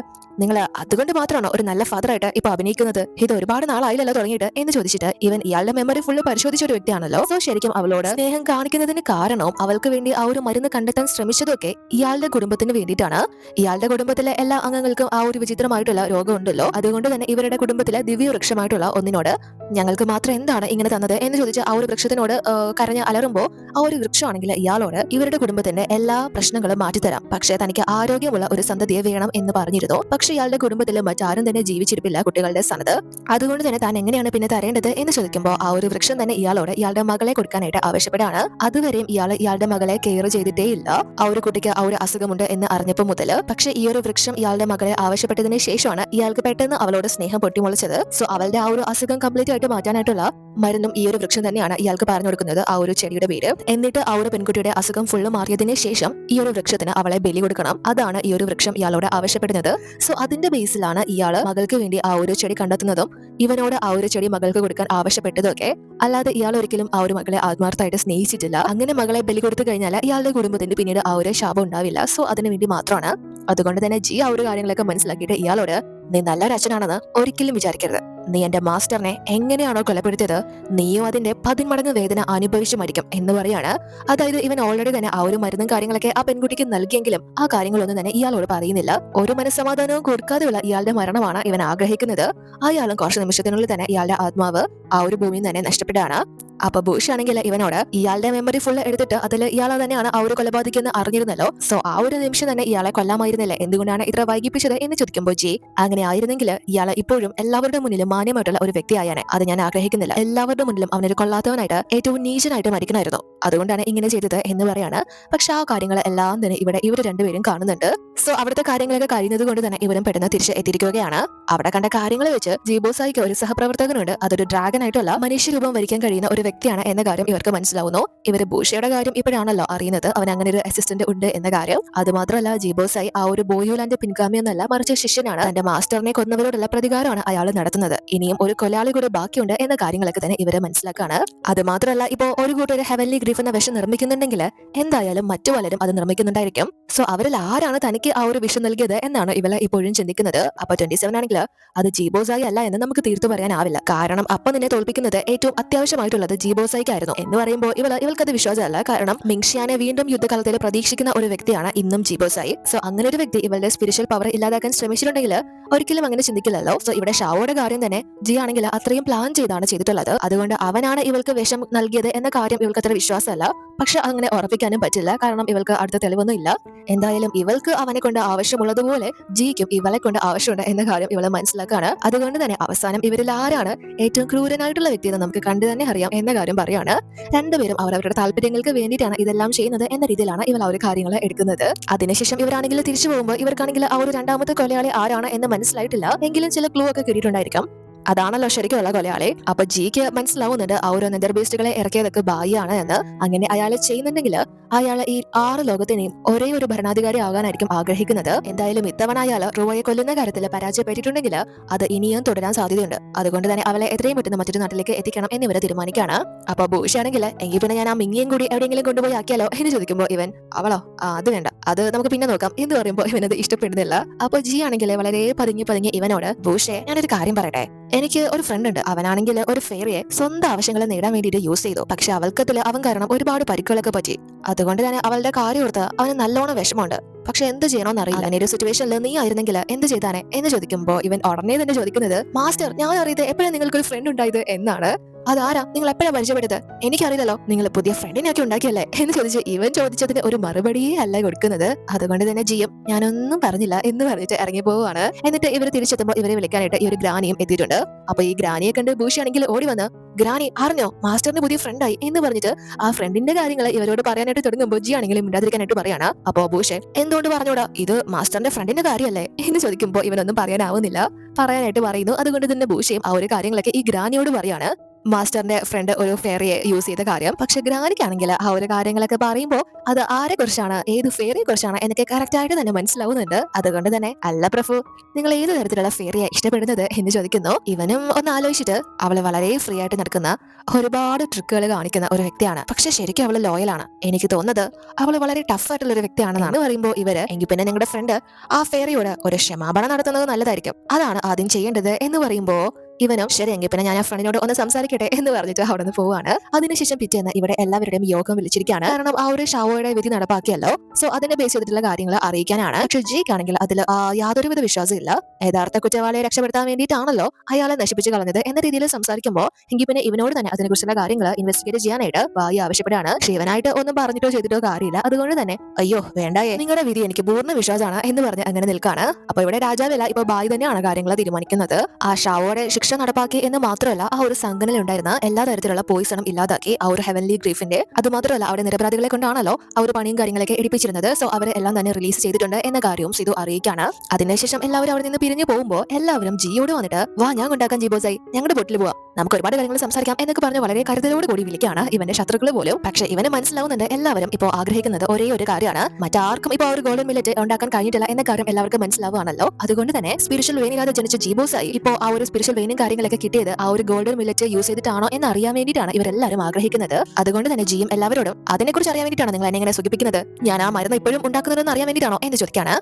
നിങ്ങൾ അതുകൊണ്ട് മാത്രമാണോ ഒരു നല്ല ഫാദറായിട്ട് ഇപ്പൊ അഭിനയിക്കുന്നത്, ഇത് ഒരുപാട് നാളായില്ലല്ലോ തുടങ്ങിയിട്ട് എന്ന് ചോദിച്ചിട്ട് ഇവൻ ഇയാളുടെ മെമ്മറി ഫുള്ള് പരിശോധിച്ച ഒരു വ്യക്തിയാണല്ലോ. സോ ശരിക്കും അവളോട് സ്നേഹം കാണിക്കുന്നതിന് കാരണവും അവൾക്ക് വേണ്ടി ആ ഒരു മരുന്ന് കണ്ടെത്താൻ ശ്രമിച്ചതൊക്കെ ഇയാളുടെ കുടുംബത്തിന് വേണ്ടിയിട്ടാണ്. ഇയാളുടെ കുടുംബത്തിലെ എല്ലാ അംഗങ്ങൾക്കും ആ ഒരു വിചിത്രമായിട്ടുള്ള രോഗമുണ്ടല്ലോ, അതുകൊണ്ട് തന്നെ ഇവരുടെ കുടുംബത്തിലെ ദിവ്യവൃക്ഷമായിട്ടുള്ള ഒന്നിനോട് ഞങ്ങൾക്ക് മാത്രം എന്താണ് ഇങ്ങനെ തന്നത് എന്ന് ചോദിച്ച് ആ ഒരു വൃക്ഷത്തിനോട് കരഞ്ഞ് അലറുമ്പോൾ ആ ഒരു വൃക്ഷമാണെങ്കിൽ ഇയാളോട് ഇവരുടെ കുടുംബത്തിന്റെ എല്ലാ പ്രശ്നങ്ങളും മാറ്റിത്തരാം, പക്ഷേ തനിക്ക് ആരോഗ്യമുള്ള ഒരു സന്തതിയെ വേണം എന്ന് പറഞ്ഞിരുന്നു. പക്ഷെ ഇയാളുടെ കുടുംബത്തിൽ മറ്റാരും തന്നെ ജീവിച്ചിരിപ്പില്ല കുട്ടികളുടെ സ്ഥാനത്ത്, അതുകൊണ്ട് തന്നെ താൻ എങ്ങനെയാണ് പിന്നെ തരേണ്ടത് എന്ന് ചോദിക്കുമ്പോൾ ആ ഒരു വൃക്ഷം തന്നെ ഇയാളോട് ഇയാളുടെ മകളെ കൊടുക്കാനായിട്ട് ആവശ്യപ്പെടാണ്. അതുവരെയും ഇയാളുടെ മകളെ കെയർ ചെയ്തിട്ടേ ഇല്ല, ആ ഒരു കുട്ടിക്ക് ആ ഒരു അസുഖമുണ്ട് എന്ന് അറിഞ്ഞപ്പോൾ മുതൽ. പക്ഷെ ഈ ഒരു വൃക്ഷം ഇയാളുടെ മകളെ ആവശ്യപ്പെട്ടതിന് ശേഷമാണ് ഇയാൾക്ക് പെട്ടെന്ന് നിന്ന് അവളോട് സ്നേഹം പൊട്ടിമുളച്ചത്. സോ അവളുടെ ആ ഒരു അസുഖം കംപ്ലീറ്റ് ആയിട്ട് മാറ്റാനായിട്ടുള്ള മരുന്നും ഈ ഒരു വൃക്ഷം തന്നെയാണ് ഇയാൾക്ക് പറഞ്ഞു കൊടുക്കുന്നത്, ആ ഒരു ചെടിയുടെ പേര്. എന്നിട്ട് ആ ഒരു പെൺകുട്ടിയുടെ അസുഖം ഫുള്ള് മാറിയതിന് ശേഷം ഈ ഒരു വൃക്ഷത്തിന് അവളെ ബലി കൊടുക്കണം. അതാണ് ഈ ഒരു വൃക്ഷം ഇയാളോട് ആവശ്യപ്പെടുന്നത്. സോ അതിന്റെ ബേസിലാണ് ഇയാള് മകൾക്ക് വേണ്ടി ആ ഒരു ചെടി കണ്ടെത്തുന്നതും ഇവനോട് ആ ഒരു ചെടി മകൾക്ക് കൊടുക്കാൻ ആവശ്യപ്പെട്ടതൊക്കെ. അല്ലാതെ ഇയാൾ ഒരിക്കലും ആ ഒരു മകളെ ആത്മാർത്ഥമായിട്ട് സ്നേഹിച്ചിട്ടില്ല. അങ്ങനെ മകളെ ബലി കൊടുത്തു കഴിഞ്ഞാൽ ഇയാളുടെ കുടുംബത്തിന് പിന്നീട് ആ ഒരു ശാപം ഉണ്ടാവില്ല. സോ അതിനു വേണ്ടി മാത്രമാണ്. അതുകൊണ്ട് തന്നെ ജി ആ ഒരു കാര്യങ്ങളൊക്കെ മനസ്സിലാക്കിയിട്ട് ഇയാളോട്, നീ നല്ലൊരു അച്ഛനാണെന്ന് ഒരിക്കലും വിചാരിക്കരുത്. നീ എന്റെ മാസ്റ്ററിനെ എങ്ങനെയാണോ കൊലപ്പെടുത്തിയത്, നീയും അതിന്റെ 10 മടങ്ങ് വേദന അനുഭവിച്ചു മരിക്കും എന്ന് പറയാണ്. അതായത് ഇവൻ ഓൾറെഡി തന്നെ ആ ഒരു മരുന്നും കാര്യങ്ങളൊക്കെ ആ പെൺകുട്ടിക്ക് നൽകിയെങ്കിലും ആ കാര്യങ്ങളൊന്നും തന്നെ ഇയാളോട് പറയുന്നില്ല. ഒരു മനസ്സമാധാനവും കൊടുക്കാതെയുള്ള ഇയാളുടെ മരണമാണ് ഇവൻ ആഗ്രഹിക്കുന്നത്. അയാളും കുറച്ച് നിമിഷത്തിനുള്ളിൽ തന്നെ ഇയാളുടെ ആത്മാവ് ആ ഒരു ഭൂമിയിൽ തന്നെ നഷ്ടപ്പെട്ടാണ്. അപ്പൊ ബുഷ് ആണെങ്കിൽ ഇവനോട് ഇയാളുടെ മെമ്മറി ഫുള്ള് എടുത്തിട്ട് അതിൽ ഇയാളെ തന്നെയാണ് ആ ഒരു കൊലപാതകം അറിഞ്ഞിരുന്നല്ലോ. സോ ആ ഒരു നിമിഷം തന്നെ ഇയാളെ കൊല്ലാമായിരുന്നില്ലേ, എന്തുകൊണ്ടാണ് ഇത്ര വൈകിപ്പിച്ചത് എന്ന് ചോദിക്കുമ്പോൾ ജി, അങ്ങനെ ആയിരുന്നെങ്കിൽ ഇയാളെ ഇപ്പോഴും എല്ലാവരുടെ മുന്നിലും മാന്യമായിട്ടുള്ള ഒരു വ്യക്തിയായാണ്. അത് ഞാൻ ആഗ്രഹിക്കുന്നില്ല. എല്ലാവരുടെ മുന്നിലും അവനൊരു കൊള്ളാത്തവനായിട്ട് ഏറ്റവും നീചനായിട്ട് മരിക്കണമായിരുന്നു. അതുകൊണ്ടാണ് ഇങ്ങനെ ചെയ്തത് എന്ന് പറയാണ്. പക്ഷെ ആ കാര്യങ്ങൾ എല്ലാം തന്നെ ഇവിടെ ഇവർ രണ്ടുപേരും കാണുന്നുണ്ട്. സോ അവിടുത്തെ കാര്യങ്ങളൊക്കെ കഴിയുന്നത് കൊണ്ട് തന്നെ ഇവരും പെട്ടെന്ന് തിരിച്ച് എത്തിയിരിക്കുകയാണ്. അവിടെ കണ്ട കാര്യങ്ങൾ വെച്ച് ജീബോസായിക്ക് ഒരു സഹപ്രവർത്തകനുണ്ട്. അതൊരു ഡ്രാഗൺ ആയിട്ടുള്ള മനുഷ്യരൂപം വരിക്കാൻ കഴിയുന്ന ഒരു വ്യക്തിയാണ് എന്ന കാര്യം ഇവർക്ക് മനസ്സിലാവുന്നു. ഇവര് ബൂഷയുടെ കാര്യം ഇപ്പോഴാണല്ലോ അറിയുന്നത്, അവൻ അങ്ങനെ ഒരു അസിസ്റ്റന്റ് ഉണ്ട് എന്ന കാര്യം. അതുമാത്രമല്ല ജീബോസായി ആ ഒരു ബോയുലാന്റെ പിൻഗാമിയൊന്നല്ല, മറിച്ച് ശിഷ്യനാണ്. തന്റെ മാസ്റ്ററിനെ കൊന്നവരോടുള്ള പ്രതികാരമാണ് അയാൾ നടത്തുന്നത്. ഇനിയും ഒരു കൊലാളി കൂടെ ബാക്കിയുണ്ട് എന്ന കാര്യങ്ങളൊക്കെ തന്നെ ഇവരെ മനസ്സിലാക്കാണ്. അത് മാത്രമല്ല ഇപ്പോ ഒരു കൂട്ടര് ഹെവൻലി ഗ്രീഫ് എന്ന വിഷം നിർമ്മിക്കുന്നുണ്ടെങ്കിൽ എന്തായാലും മറ്റു പലരും അത് നിർമ്മിക്കുന്നുണ്ടായിരിക്കും. സോ അവരിൽ ആരാണ് തനിക്ക് ആ ഒരു വിഷം നൽകിയത് എന്നാണ് ഇവളെ ഇപ്പോഴും ചിന്തിക്കുന്നത്. അപ്പൊ 27 ആണെങ്കിൽ അത് ജീബോസായി അല്ല എന്ന് നമുക്ക് തീർത്തു പറയാനാവില്ല. കാരണം അപ്പൊ നിന്നെ തോൽപ്പിക്കുന്നത് ഏറ്റവും അത്യാവശ്യമായിട്ടുള്ളത് ജീബോസായിക്കായിരുന്നു എന്ന് പറയുമ്പോൾ ഇവൾക്കത് വിശ്വാസമല്ല. കാരണം മിങ്ഷിയാനെ വീണ്ടും യുദ്ധകാലത്തിൽ പ്രതീക്ഷിക്കുന്ന ഒരു വ്യക്തിയാണ് ഇന്നും ജീബോസായി. സോ അങ്ങനെ ഒരു വ്യക്തി ഇവളുടെ സ്പിരിച്വൽ പവർ ഇല്ലാതാക്കാൻ ശ്രമിച്ചിട്ടുണ്ടെങ്കിൽ ഒരിക്കലും അങ്ങനെ ചിന്തിക്കില്ലല്ലോ. സോ ഇവിടെ ഷാവോയുടെ കാര്യം തന്നെ ജി ആണെങ്കിൽ അത്രയും പ്ലാൻ ചെയ്താണ് ചെയ്തിട്ടുള്ളത്. അതുകൊണ്ട് അവനാണ് ഇവൾക്ക് വിഷം നൽകിയത് എന്ന കാര്യം ഇവൾക്ക് അത്ര വിശ്വാസമല്ല. പക്ഷെ അങ്ങനെ ഉറപ്പിക്കാനും പറ്റില്ല, കാരണം ഇവൾക്ക് അടുത്ത തെളിവൊന്നും ഇല്ല. എന്തായാലും ഇവൾക്ക് അവനെ കൊണ്ട് ആവശ്യമുള്ളതുപോലെ ജിക്കും ഇവളെ കൊണ്ട് ആവശ്യമുണ്ട് എന്ന കാര്യം ഇവളെ മനസ്സിലാക്കാണ്. അതുകൊണ്ട് തന്നെ അവസാനം ഇവരിൽ ആരാണ് ഏറ്റവും ക്രൂരനായിട്ടുള്ള വ്യക്തി എന്ന് നമുക്ക് കണ്ടു തന്നെ അറിയാം എന്ന കാര്യം പറയാണ്. രണ്ടുപേരും അവരവരുടെ താല്പര്യങ്ങൾക്ക് വേണ്ടിയിട്ടാണ് ഇതെല്ലാം ചെയ്യുന്നത് എന്ന രീതിയിലാണ് ഇവൾ ആ ഒരു കാര്യങ്ങൾ എടുക്കുന്നത്. അതിനുശേഷം ഇവരാണെങ്കിൽ തിരിച്ചു പോകുമ്പോൾ ഇവർക്കാണെങ്കിൽ ആ ഒരു രണ്ടാമത്തെ കൊലയാളി ആരാണ് എന്ന് മനസ്സിലായിട്ടില്ല. എങ്കിലും ചില ക്ലൂ ഒക്കെ കിട്ടിയിട്ടുണ്ടായിരിക്കും. അതാണല്ലോ ശരിക്കുള്ള കൊലയാളി. അപ്പൊ ജിക്ക് മനസ്സിലാവുന്നുണ്ട് ആ ഒരു നെതർ ബീസ്റ്റുകളെ ഇറക്കിയതൊക്കെ ബായിയാണ് എന്ന്. അങ്ങനെ അയാളെ ചെയ്യുന്നുണ്ടെങ്കിൽ അയാൾ ഈ 6 ലോകത്തിനെയും ഒരേ ഒരു ഭരണാധികാരി ആകാനായിരിക്കും ആഗ്രഹിക്കുന്നത്. എന്തായാലും ഇത്തവണ അയാൾ റോയെ കൊല്ലുന്ന കാര്യത്തിൽ പരാജയപ്പെട്ടിട്ടുണ്ടെങ്കിൽ അത് ഇനിയും തുടരാൻ സാധ്യതയുണ്ട്. അതുകൊണ്ട് തന്നെ അവളെ എത്രയും പെട്ടെന്ന് മറ്റൊരു നാട്ടിലേക്ക് എത്തിക്കണം എന്നിവരെ തീരുമാനിക്കുകയാണ്. അപ്പൊ ബൂഷ് ആണെങ്കിൽ എങ്കിൽ പിന്നെ ഞാൻ ആ മിങ്ങിയും കൂടി എവിടെയെങ്കിലും കൊണ്ടുപോയി ആക്കിയാലോ എന്ന് ചോദിക്കുമ്പോൾ ഇവൻ, അവളോ അത് വേണ്ട, അത് നമുക്ക് പിന്നെ നോക്കാം എന്ന് പറയുമ്പോൾ ഇവനത് ഇഷ്ടപ്പെടുന്നില്ല. അപ്പൊ ജി ആണെങ്കിൽ വളരെ പതുങ്ങി ഇവനോട്, ബൂഷേ ഞാനൊരു കാര്യം പറയട്ടെ, എനിക്ക് ഒരു ഫ്രണ്ട് ഉണ്ട്. അവനാണെങ്കിൽ ഒരു ഫെയറിയെ സ്വന്തം ആവശ്യങ്ങൾ നേടാൻ വേണ്ടിയിട്ട് യൂസ് ചെയ്തു. പക്ഷെ അവൾക്കത്തില് അവൻ കാരണം ഒരുപാട് പരിക്കുകളൊക്കെ പറ്റി. അതുകൊണ്ട് തന്നെ അവളുടെ കാര്യം ഓർത്ത് അവന് നല്ലോണം വിഷമമുണ്ട്. പക്ഷെ എന്ത് ചെയ്യണമെന്ന് അറിയില്ല. അങ്ങനെ ഒരു സിറ്റുവേഷനിൽ നീ ആയിരുന്നെങ്കിൽ എന്ത് ചെയ്താനെ എന്ന് ചോദിക്കുമ്പോൾ ഇവൻ ഉടനെ തന്നെ ചോദിക്കുന്നത്, മാസ്റ്റർ ഞാൻ അറിയത് എപ്പോഴാണ് നിങ്ങൾക്കൊരു ഫ്രണ്ട് ഉണ്ടായത് എന്നാണ്. അതാരാ, നിങ്ങൾ എപ്പോഴാണ് പരിചയപ്പെട്ടത്? എനിക്കറിയില്ലല്ലോ, നിങ്ങൾ പുതിയ ഫ്രണ്ടിനെയൊക്കെ ഉണ്ടാക്കിയല്ലേ എന്ന് ചോദിച്ച് ഇവൻ ചോദിച്ചതിന് ഒരു മറുപടിയേ അല്ല കൊടുക്കുന്നത്. അതുകൊണ്ട് തന്നെ ജിയും ഞാനൊന്നും പറഞ്ഞില്ല എന്ന് പറഞ്ഞിട്ട് ഇറങ്ങി പോവുകയാണ്. എന്നിട്ട് ഇവർ തിരിച്ചെത്തുമ്പോൾ ഇവരെ വിളിക്കാനായിട്ട് ഈ ഒരു ഗ്രാനിയും എത്തിയിട്ടുണ്ട്. അപ്പൊ ഈ ഗ്രാനിയെ കണ്ട് ബൂഷി ആണെങ്കിൽ ഓടി വന്ന്, ഗ്രാനി അറിഞ്ഞോ മാസ്റ്ററിന് പുതിയ ഫ്രണ്ടായി എന്ന് പറഞ്ഞിട്ട് ആ ഫ്രണ്ടിന്റെ കാര്യങ്ങൾ ഇവരോട് പറയാനായിട്ട് തുടങ്ങുമ്പോൾ ജി ആണെങ്കിലും മിണ്ടാതിരിക്കാനായിട്ട് പറയാണ്. അപ്പോ ബൂഷെ എന്തുകൊണ്ട് പറഞ്ഞോടാ, ഇത് മാസ്റ്ററിന്റെ ഫ്രണ്ടിന്റെ കാര്യമല്ലേ എന്ന് ചോദിക്കുമ്പോൾ ഇവനൊന്നും പറയാനാവുന്നില്ല. പറയാനായിട്ട് പറയുന്നു. അതുകൊണ്ട് തന്നെ ബൂഷയും ആ ഒരു കാര്യങ്ങളൊക്കെ ഈ ഗ്രാനിയോട് പറയാണ്, മാസ്റ്ററിന്റെ ഫ്രണ്ട് ഒരു ഫെയറിയെ യൂസ് ചെയ്ത കാര്യം. പക്ഷെ ഗ്രാനിക്കാണെങ്കിൽ ആ ഒരു കാര്യങ്ങളൊക്കെ പറയുമ്പോൾ അത് ആരെ കുറിച്ചാണ്, ഏത് ഫെയറിയെ കുറിച്ചാണ് എനിക്ക് കറക്റ്റ് ആയിട്ട് തന്നെ മനസ്സിലാവുന്നുണ്ട്. അതുകൊണ്ട് തന്നെ, അല്ല പ്രഭു നിങ്ങൾ ഏത് തരത്തിലുള്ള ഫെയറിയെ ഇഷ്ടപ്പെടുന്നത് എന്ന് ചോദിക്കുന്നു. ഇവനും ഒന്ന് ആലോചിച്ചിട്ട്, അവള് വളരെ ഫ്രീ ആയിട്ട് നടക്കുന്ന ഒരുപാട് ട്രിക്കുകൾ കാണിക്കുന്ന ഒരു വ്യക്തിയാണ്. പക്ഷെ ശരിക്കും അവള് ലോയലാണ്. എനിക്ക് തോന്നുന്നത് അവള് വളരെ ടഫ് ആയിട്ടുള്ള ഒരു വ്യക്തിയാണെന്നാണ് പറയുമ്പോൾ ഇവര്, എങ്കിൽ പിന്നെ നിങ്ങളുടെ ഫ്രണ്ട് ആ ഫെയറിയോട് ഒരു ക്ഷമാപണം നടത്തുന്നത് നല്ലതായിരിക്കും, അതാണ് ആദ്യം ചെയ്യേണ്ടത് എന്ന് പറയുമ്പോ ഇവനും ശരി എങ്കിൽ പിന്നെ ഞാൻ ആ ഫ്രണ്ടിനോട് ഒന്ന് സംസാരിക്കട്ടെ എന്ന് പറഞ്ഞിട്ട് അവിടെ നിന്ന് പോവാണ്. അതിനുശേഷം പിറ്റേന്ന് ഇവിടെ എല്ലാവരുടെയും യോഗം വിളിച്ചിരിക്കുകയാണ്. കാരണം ആ ഒരു ഷാവോയുടെ വിധി നടപ്പാക്കിയല്ലോ. സോ അതിന്റെ ബേസ് ചെയ്തിട്ടുള്ള കാര്യങ്ങൾ അറിയിക്കാനാണ്. പക്ഷെ ജിക്കാണെങ്കിൽ അതിൽ യാതൊരുവിധ വിശ്വാസം ഇല്ല. യഥാർത്ഥ കുറ്റവാളിയെ രക്ഷപ്പെടുത്താൻ വേണ്ടിയിട്ടാണല്ലോ അയാളെ നശിപ്പിച്ച് കളഞ്ഞത് എന്ന രീതിയിൽ സംസാരിക്കുമ്പോൾ എങ്കിൽ പിന്നെ ഇവനോട് തന്നെ അതിനെക്കുറിച്ചുള്ള കാര്യങ്ങൾ ഇൻവെസ്റ്റിഗേറ്റ് ചെയ്യാനായിട്ട് ബായി ആവശ്യപ്പെടുകയാണ്. ശിവനായിട്ട് ഒന്നും പറഞ്ഞിട്ടോ ചെയ്തിട്ടോ കാര്യമില്ല. അതുകൊണ്ട് തന്നെ അയ്യോ വേണ്ടായേ, നിങ്ങളുടെ വിധി എനിക്ക് പൂർണ്ണ വിശ്വാസമാണ് എന്ന് പറഞ്ഞ് അങ്ങനെ നിൽക്കാണ്. അപ്പൊ ഇവിടെ രാജാവല്ല, ഇപ്പൊ ബായി തന്നെയാണ് കാര്യങ്ങൾ തീരുമാനിക്കുന്നത്. ആ ഷാവോയുടെ ശിക്ഷ ശിക്ഷ നടപ്പാക്കി എന്ന് മാത്രമല്ല ആ ഒരു സംഘടനയിൽ ഉണ്ടായിരുന്ന എല്ലാ തരത്തിലുള്ള പോയിസണും ഇല്ലാതാക്കി ആ ഒരു ഹെവൻലി ഗ്രീഫിന്റെ അത് മാത്രമല്ല അവിടെ നിരപരാധികളെ കൊണ്ടാണല്ലോ ആ ഒരു പണിയും കാര്യങ്ങളൊക്കെ എടുപ്പിച്ചിരുന്നത്. സോ അവരെ എല്ലാം തന്നെ റിലീസ് ചെയ്തിട്ടുണ്ട് എന്ന കാര്യവും സിതു അറിയിക്കാണ്. അതിനുശേഷം എല്ലാവരും അവിടെ നിന്ന് പിരിഞ്ഞു പോകുമ്പോൾ എല്ലാവരും ജിയോട് വന്നിട്ട് വാ ഞാൻ കൊണ്ടാക്കാൻ ജിബോസായി ഞങ്ങളുടെ ബോട്ടിൽ പോവാം, നമുക്ക് ഒരുപാട് കാര്യങ്ങൾ സംസാരിക്കാം എന്നൊക്കെ പറഞ്ഞ് വളരെ കരുതലോട് കൂടി വിളിക്കാണ് ഇവന്റെ ശത്രുക്കൾ പോലും. പക്ഷേ ഇവന് മനസ്സിലാവുന്നുണ്ട് എല്ലാവരും ഇപ്പോൾ ആഗ്രഹിക്കുന്നത് ഒരേ ഒരു കാര്യമാണ്, മറ്റാർക്കും ഇപ്പോൾ ഒരു ഗോൾഡൻ മില്ലറ്റ് ഉണ്ടാക്കാൻ കഴിഞ്ഞിട്ടില്ല എന്ന കാര്യം എല്ലാവർക്കും മനസ്സിലാവുകയാണല്ലോ. അതുകൊണ്ട് തന്നെ സ്പിരിച്വൽ വെയിനില്ലാതെ ജനിച്ച ജീബോസായി ഇപ്പോൾ ആ ഒരു സ്പിരിച്വൽ വെയിനും കാര്യങ്ങളൊക്കെ കിട്ടിയത് ആ ഒരു ഗോൾഡൻ മില്ലറ്റ് യൂസ് ചെയ്തിട്ടാണോ എന്ന് അറിയാൻ വേണ്ടിയിട്ടാണ് ഇവരെല്ലാവരും ആഗ്രഹിക്കുന്നത്. അതുകൊണ്ട് തന്നെ ജിയും എല്ലാവരോടും അതിനെക്കുറിച്ച് അറിയാൻ വേണ്ടിയിട്ടാണ് നിങ്ങൾ എന്നെ ഇങ്ങനെ സുഖിപ്പിക്കുന്നത്, ഞാൻ ആ മരുന്ന് ഇപ്പോഴും ഉണ്ടാക്കുന്നതെന്ന് അറിയാൻ വേണ്ടിയിട്ടാണോ എന്ന് ചോദിക്കാണ്.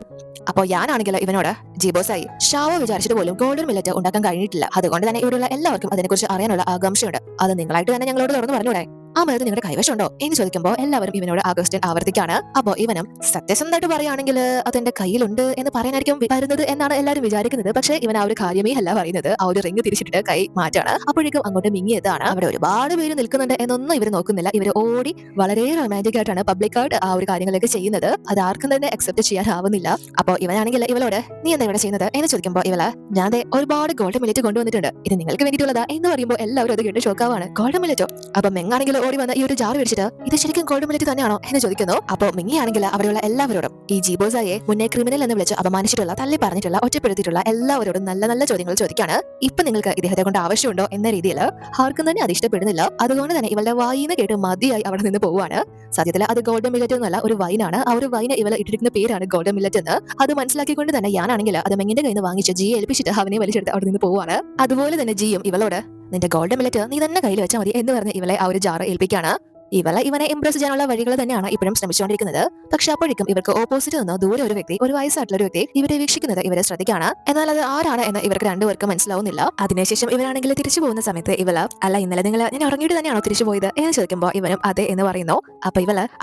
അപ്പോൾ ഞാനാണെങ്കിലോ ഇവനോട് ജീബോസായി ഷാവോ വിചാരിച്ചിട്ട് പോലും ഗോൾഡൻ മില്ലറ്റ് ഉണ്ടാക്കാൻ കഴിഞ്ഞിട്ടില്ല, അതുകൊണ്ട് തന്നെ ഇവിടെയുള്ള എല്ലാവർക്കും അതിനെക്കുറിച്ച് അറിയാനുള്ള ആകാംക്ഷയുണ്ട്, അത് നിങ്ങളായിട്ട് തന്നെ ഞങ്ങളോട് തുറന്നു പറഞ്ഞൂടെ, ആ മരുന്ന് നിങ്ങളുടെ കൈവശമുണ്ടോ എന്ന് ചോദിക്കുമ്പോൾ എല്ലാവരും ഇവനോട് ആ ക്വസ്റ്റ്യൻ ആവർത്തിക്കാണ്. അപ്പോൾ ഇവനും സത്യസന്ധമായിട്ട് പറയുകയാണെങ്കിൽ അതെന്റെ കയ്യിലുണ്ട് എന്ന് പറയാനായിരിക്കും വരുന്നത് എന്നാണ് എല്ലാവരും വിചാരിക്കുന്നത്. പക്ഷേ ഇവൻ ആ ഒരു കാര്യമേ അല്ല പറയുന്നത്, ആ ഒരു റിംഗ് തിരിച്ചിട്ട് കൈ മാറ്റാണ്. അപ്പോഴേക്കും അങ്ങോട്ട് മിങ്ങിയതാണ്. അവിടെ ഒരുപാട് പേര് നിൽക്കുന്നുണ്ട് എന്നൊന്നും ഇവർ നോക്കുന്നില്ല, ഇവർ ഓടി വളരെ റൊമാൻറ്റിക് ആയിട്ടാണ് പബ്ലിക്കായിട്ട് ആ ഒരു കാര്യങ്ങളൊക്കെ ചെയ്യുന്നത്. അത് ആർക്കും തന്നെ അക്സെപ്റ്റ് ചെയ്യാനാവുന്നില്ല. അപ്പോൾ ഇവനാണെങ്കിൽ ഇവളോട് നീ എന്താ ഇവിടെ ചെയ്യുന്നത് എന്ന് ചോദിക്കുമ്പോൾ ഇവള് ഞാൻ ഒരുപാട് ഗോൾഡൻ മില്ലറ്റ് കൊണ്ടുവന്നിട്ടുണ്ട്, ഇത് നിങ്ങൾക്ക് വേണ്ടിയിട്ടുള്ളതാ എന്ന് പറയുമ്പോൾ എല്ലാവരും അത് കേട്ട് ഷോക്കാവാണ്. ഗോൾഡൻ മില്ലറ്റോ? അപ്പൊ മെങ്ങാണെങ്കിൽ ഓടി വന്ന് ഈ ഒരു ജാർ മേടിച്ചിട്ട് ഇത് ശരിക്കും ഗോൾഡൻ മില്ലറ്റ് തന്നെയാണോ എന്ന് ചോദിക്കുന്നു. അപ്പോൾ മിങ്ങിയാണെങ്കിൽ അവിടെയുള്ള എല്ലാവരോടും ഈ ജീബോസായെ മുന്നേ ക്രിമിനൽ എന്ന് വിളിച്ച് അപമാനിച്ചിട്ടുള്ള തള്ളി പറഞ്ഞിട്ടുള്ള ഒറ്റപ്പെടുത്തിയിട്ടുള്ള എല്ലാവരോടും നല്ല നല്ല ചോദ്യങ്ങൾ ചോദിക്കാണ്. ഇപ്പൊ നിങ്ങൾക്ക് ഇദ്ദേഹത്തെ കൊണ്ട് ആവശ്യമുണ്ടോ എന്ന രീതിയിൽ ആർക്കും തന്നെ അത് ഇഷ്ടപ്പെടുന്നില്ല. അതുകൊണ്ട് തന്നെ ഇവളുടെ വായിന്ന് കേട്ട് മതിയായി അവിടെ നിന്ന് പോവുകയാണ്. സത്യത്തിൽ അത് ഗോൾഡൻ മില്ലറ്റ് എന്നല്ല ഒരു വൈനാണ്. ആ ഒരു വൈന് ഇവളെ ഇട്ടിരിക്കുന്ന പേരാണ് ഗോൾഡൻ മില്ലറ്റ് എന്ന്. അത് മനസ്സിലാക്കിക്കൊണ്ട് തന്നെ ഞാനാണെങ്കിൽ അത് മെങ്ങിന്റെ കയ്യിൽ നിന്ന് വാങ്ങിച്ച് ജിയെ ഏൽപ്പിച്ചിട്ട് അവനെ വലിച്ചെടുത്ത് അവിടെ നിന്ന് പോവാണ്. അതുപോലെ തന്നെ ജിയും ഇവളോട് നിന്റെ ഗോൾഡൻ മില്ലറ്റ് നീ തന്നെ കയ്യിൽ വെച്ചാൽ മതി എന്ന് പറഞ്ഞ് ഇവളെ ആ ഒരു ജാറ് ഏൽപ്പിക്കാണ്. ഇവനെ ഇംപ്രസ് ചെയ്യാനുള്ള വഴികൾ തന്നെയാണ് ഇപ്പോഴും ശ്രമിച്ചുകൊണ്ടിരിക്കുന്നത്. പക്ഷെ അപ്പോഴേക്കും ഇവർക്ക് ഓപ്പോസിറ്റ് നിന്ന് ദൂരെ ഒരു വ്യക്തി, ഒരു വയസ്സായിട്ടുള്ള ഒരു വ്യക്തി ഇവരെ വീക്ഷിക്കുന്നത് ഇവരെ ശ്രദ്ധിക്കാണ്. എന്നാൽ അത് ആരാണ് എന്ന് ഇവർക്ക് രണ്ടുപേർക്കും മനസ്സിലാവുന്നില്ല. അതിനുശേഷം ഇവരാണെങ്കിൽ തിരിച്ചു പോകുന്ന സമയത്ത് അല്ല ഇന്നലെ ഞാൻ ഉറങ്ങിയിട്ട് തന്നെയാണോ തിരിച്ചു പോയത് എന്ന് ചോദിക്കുമ്പോൾ ഇവനും അതെ എന്ന് പറയുന്നു.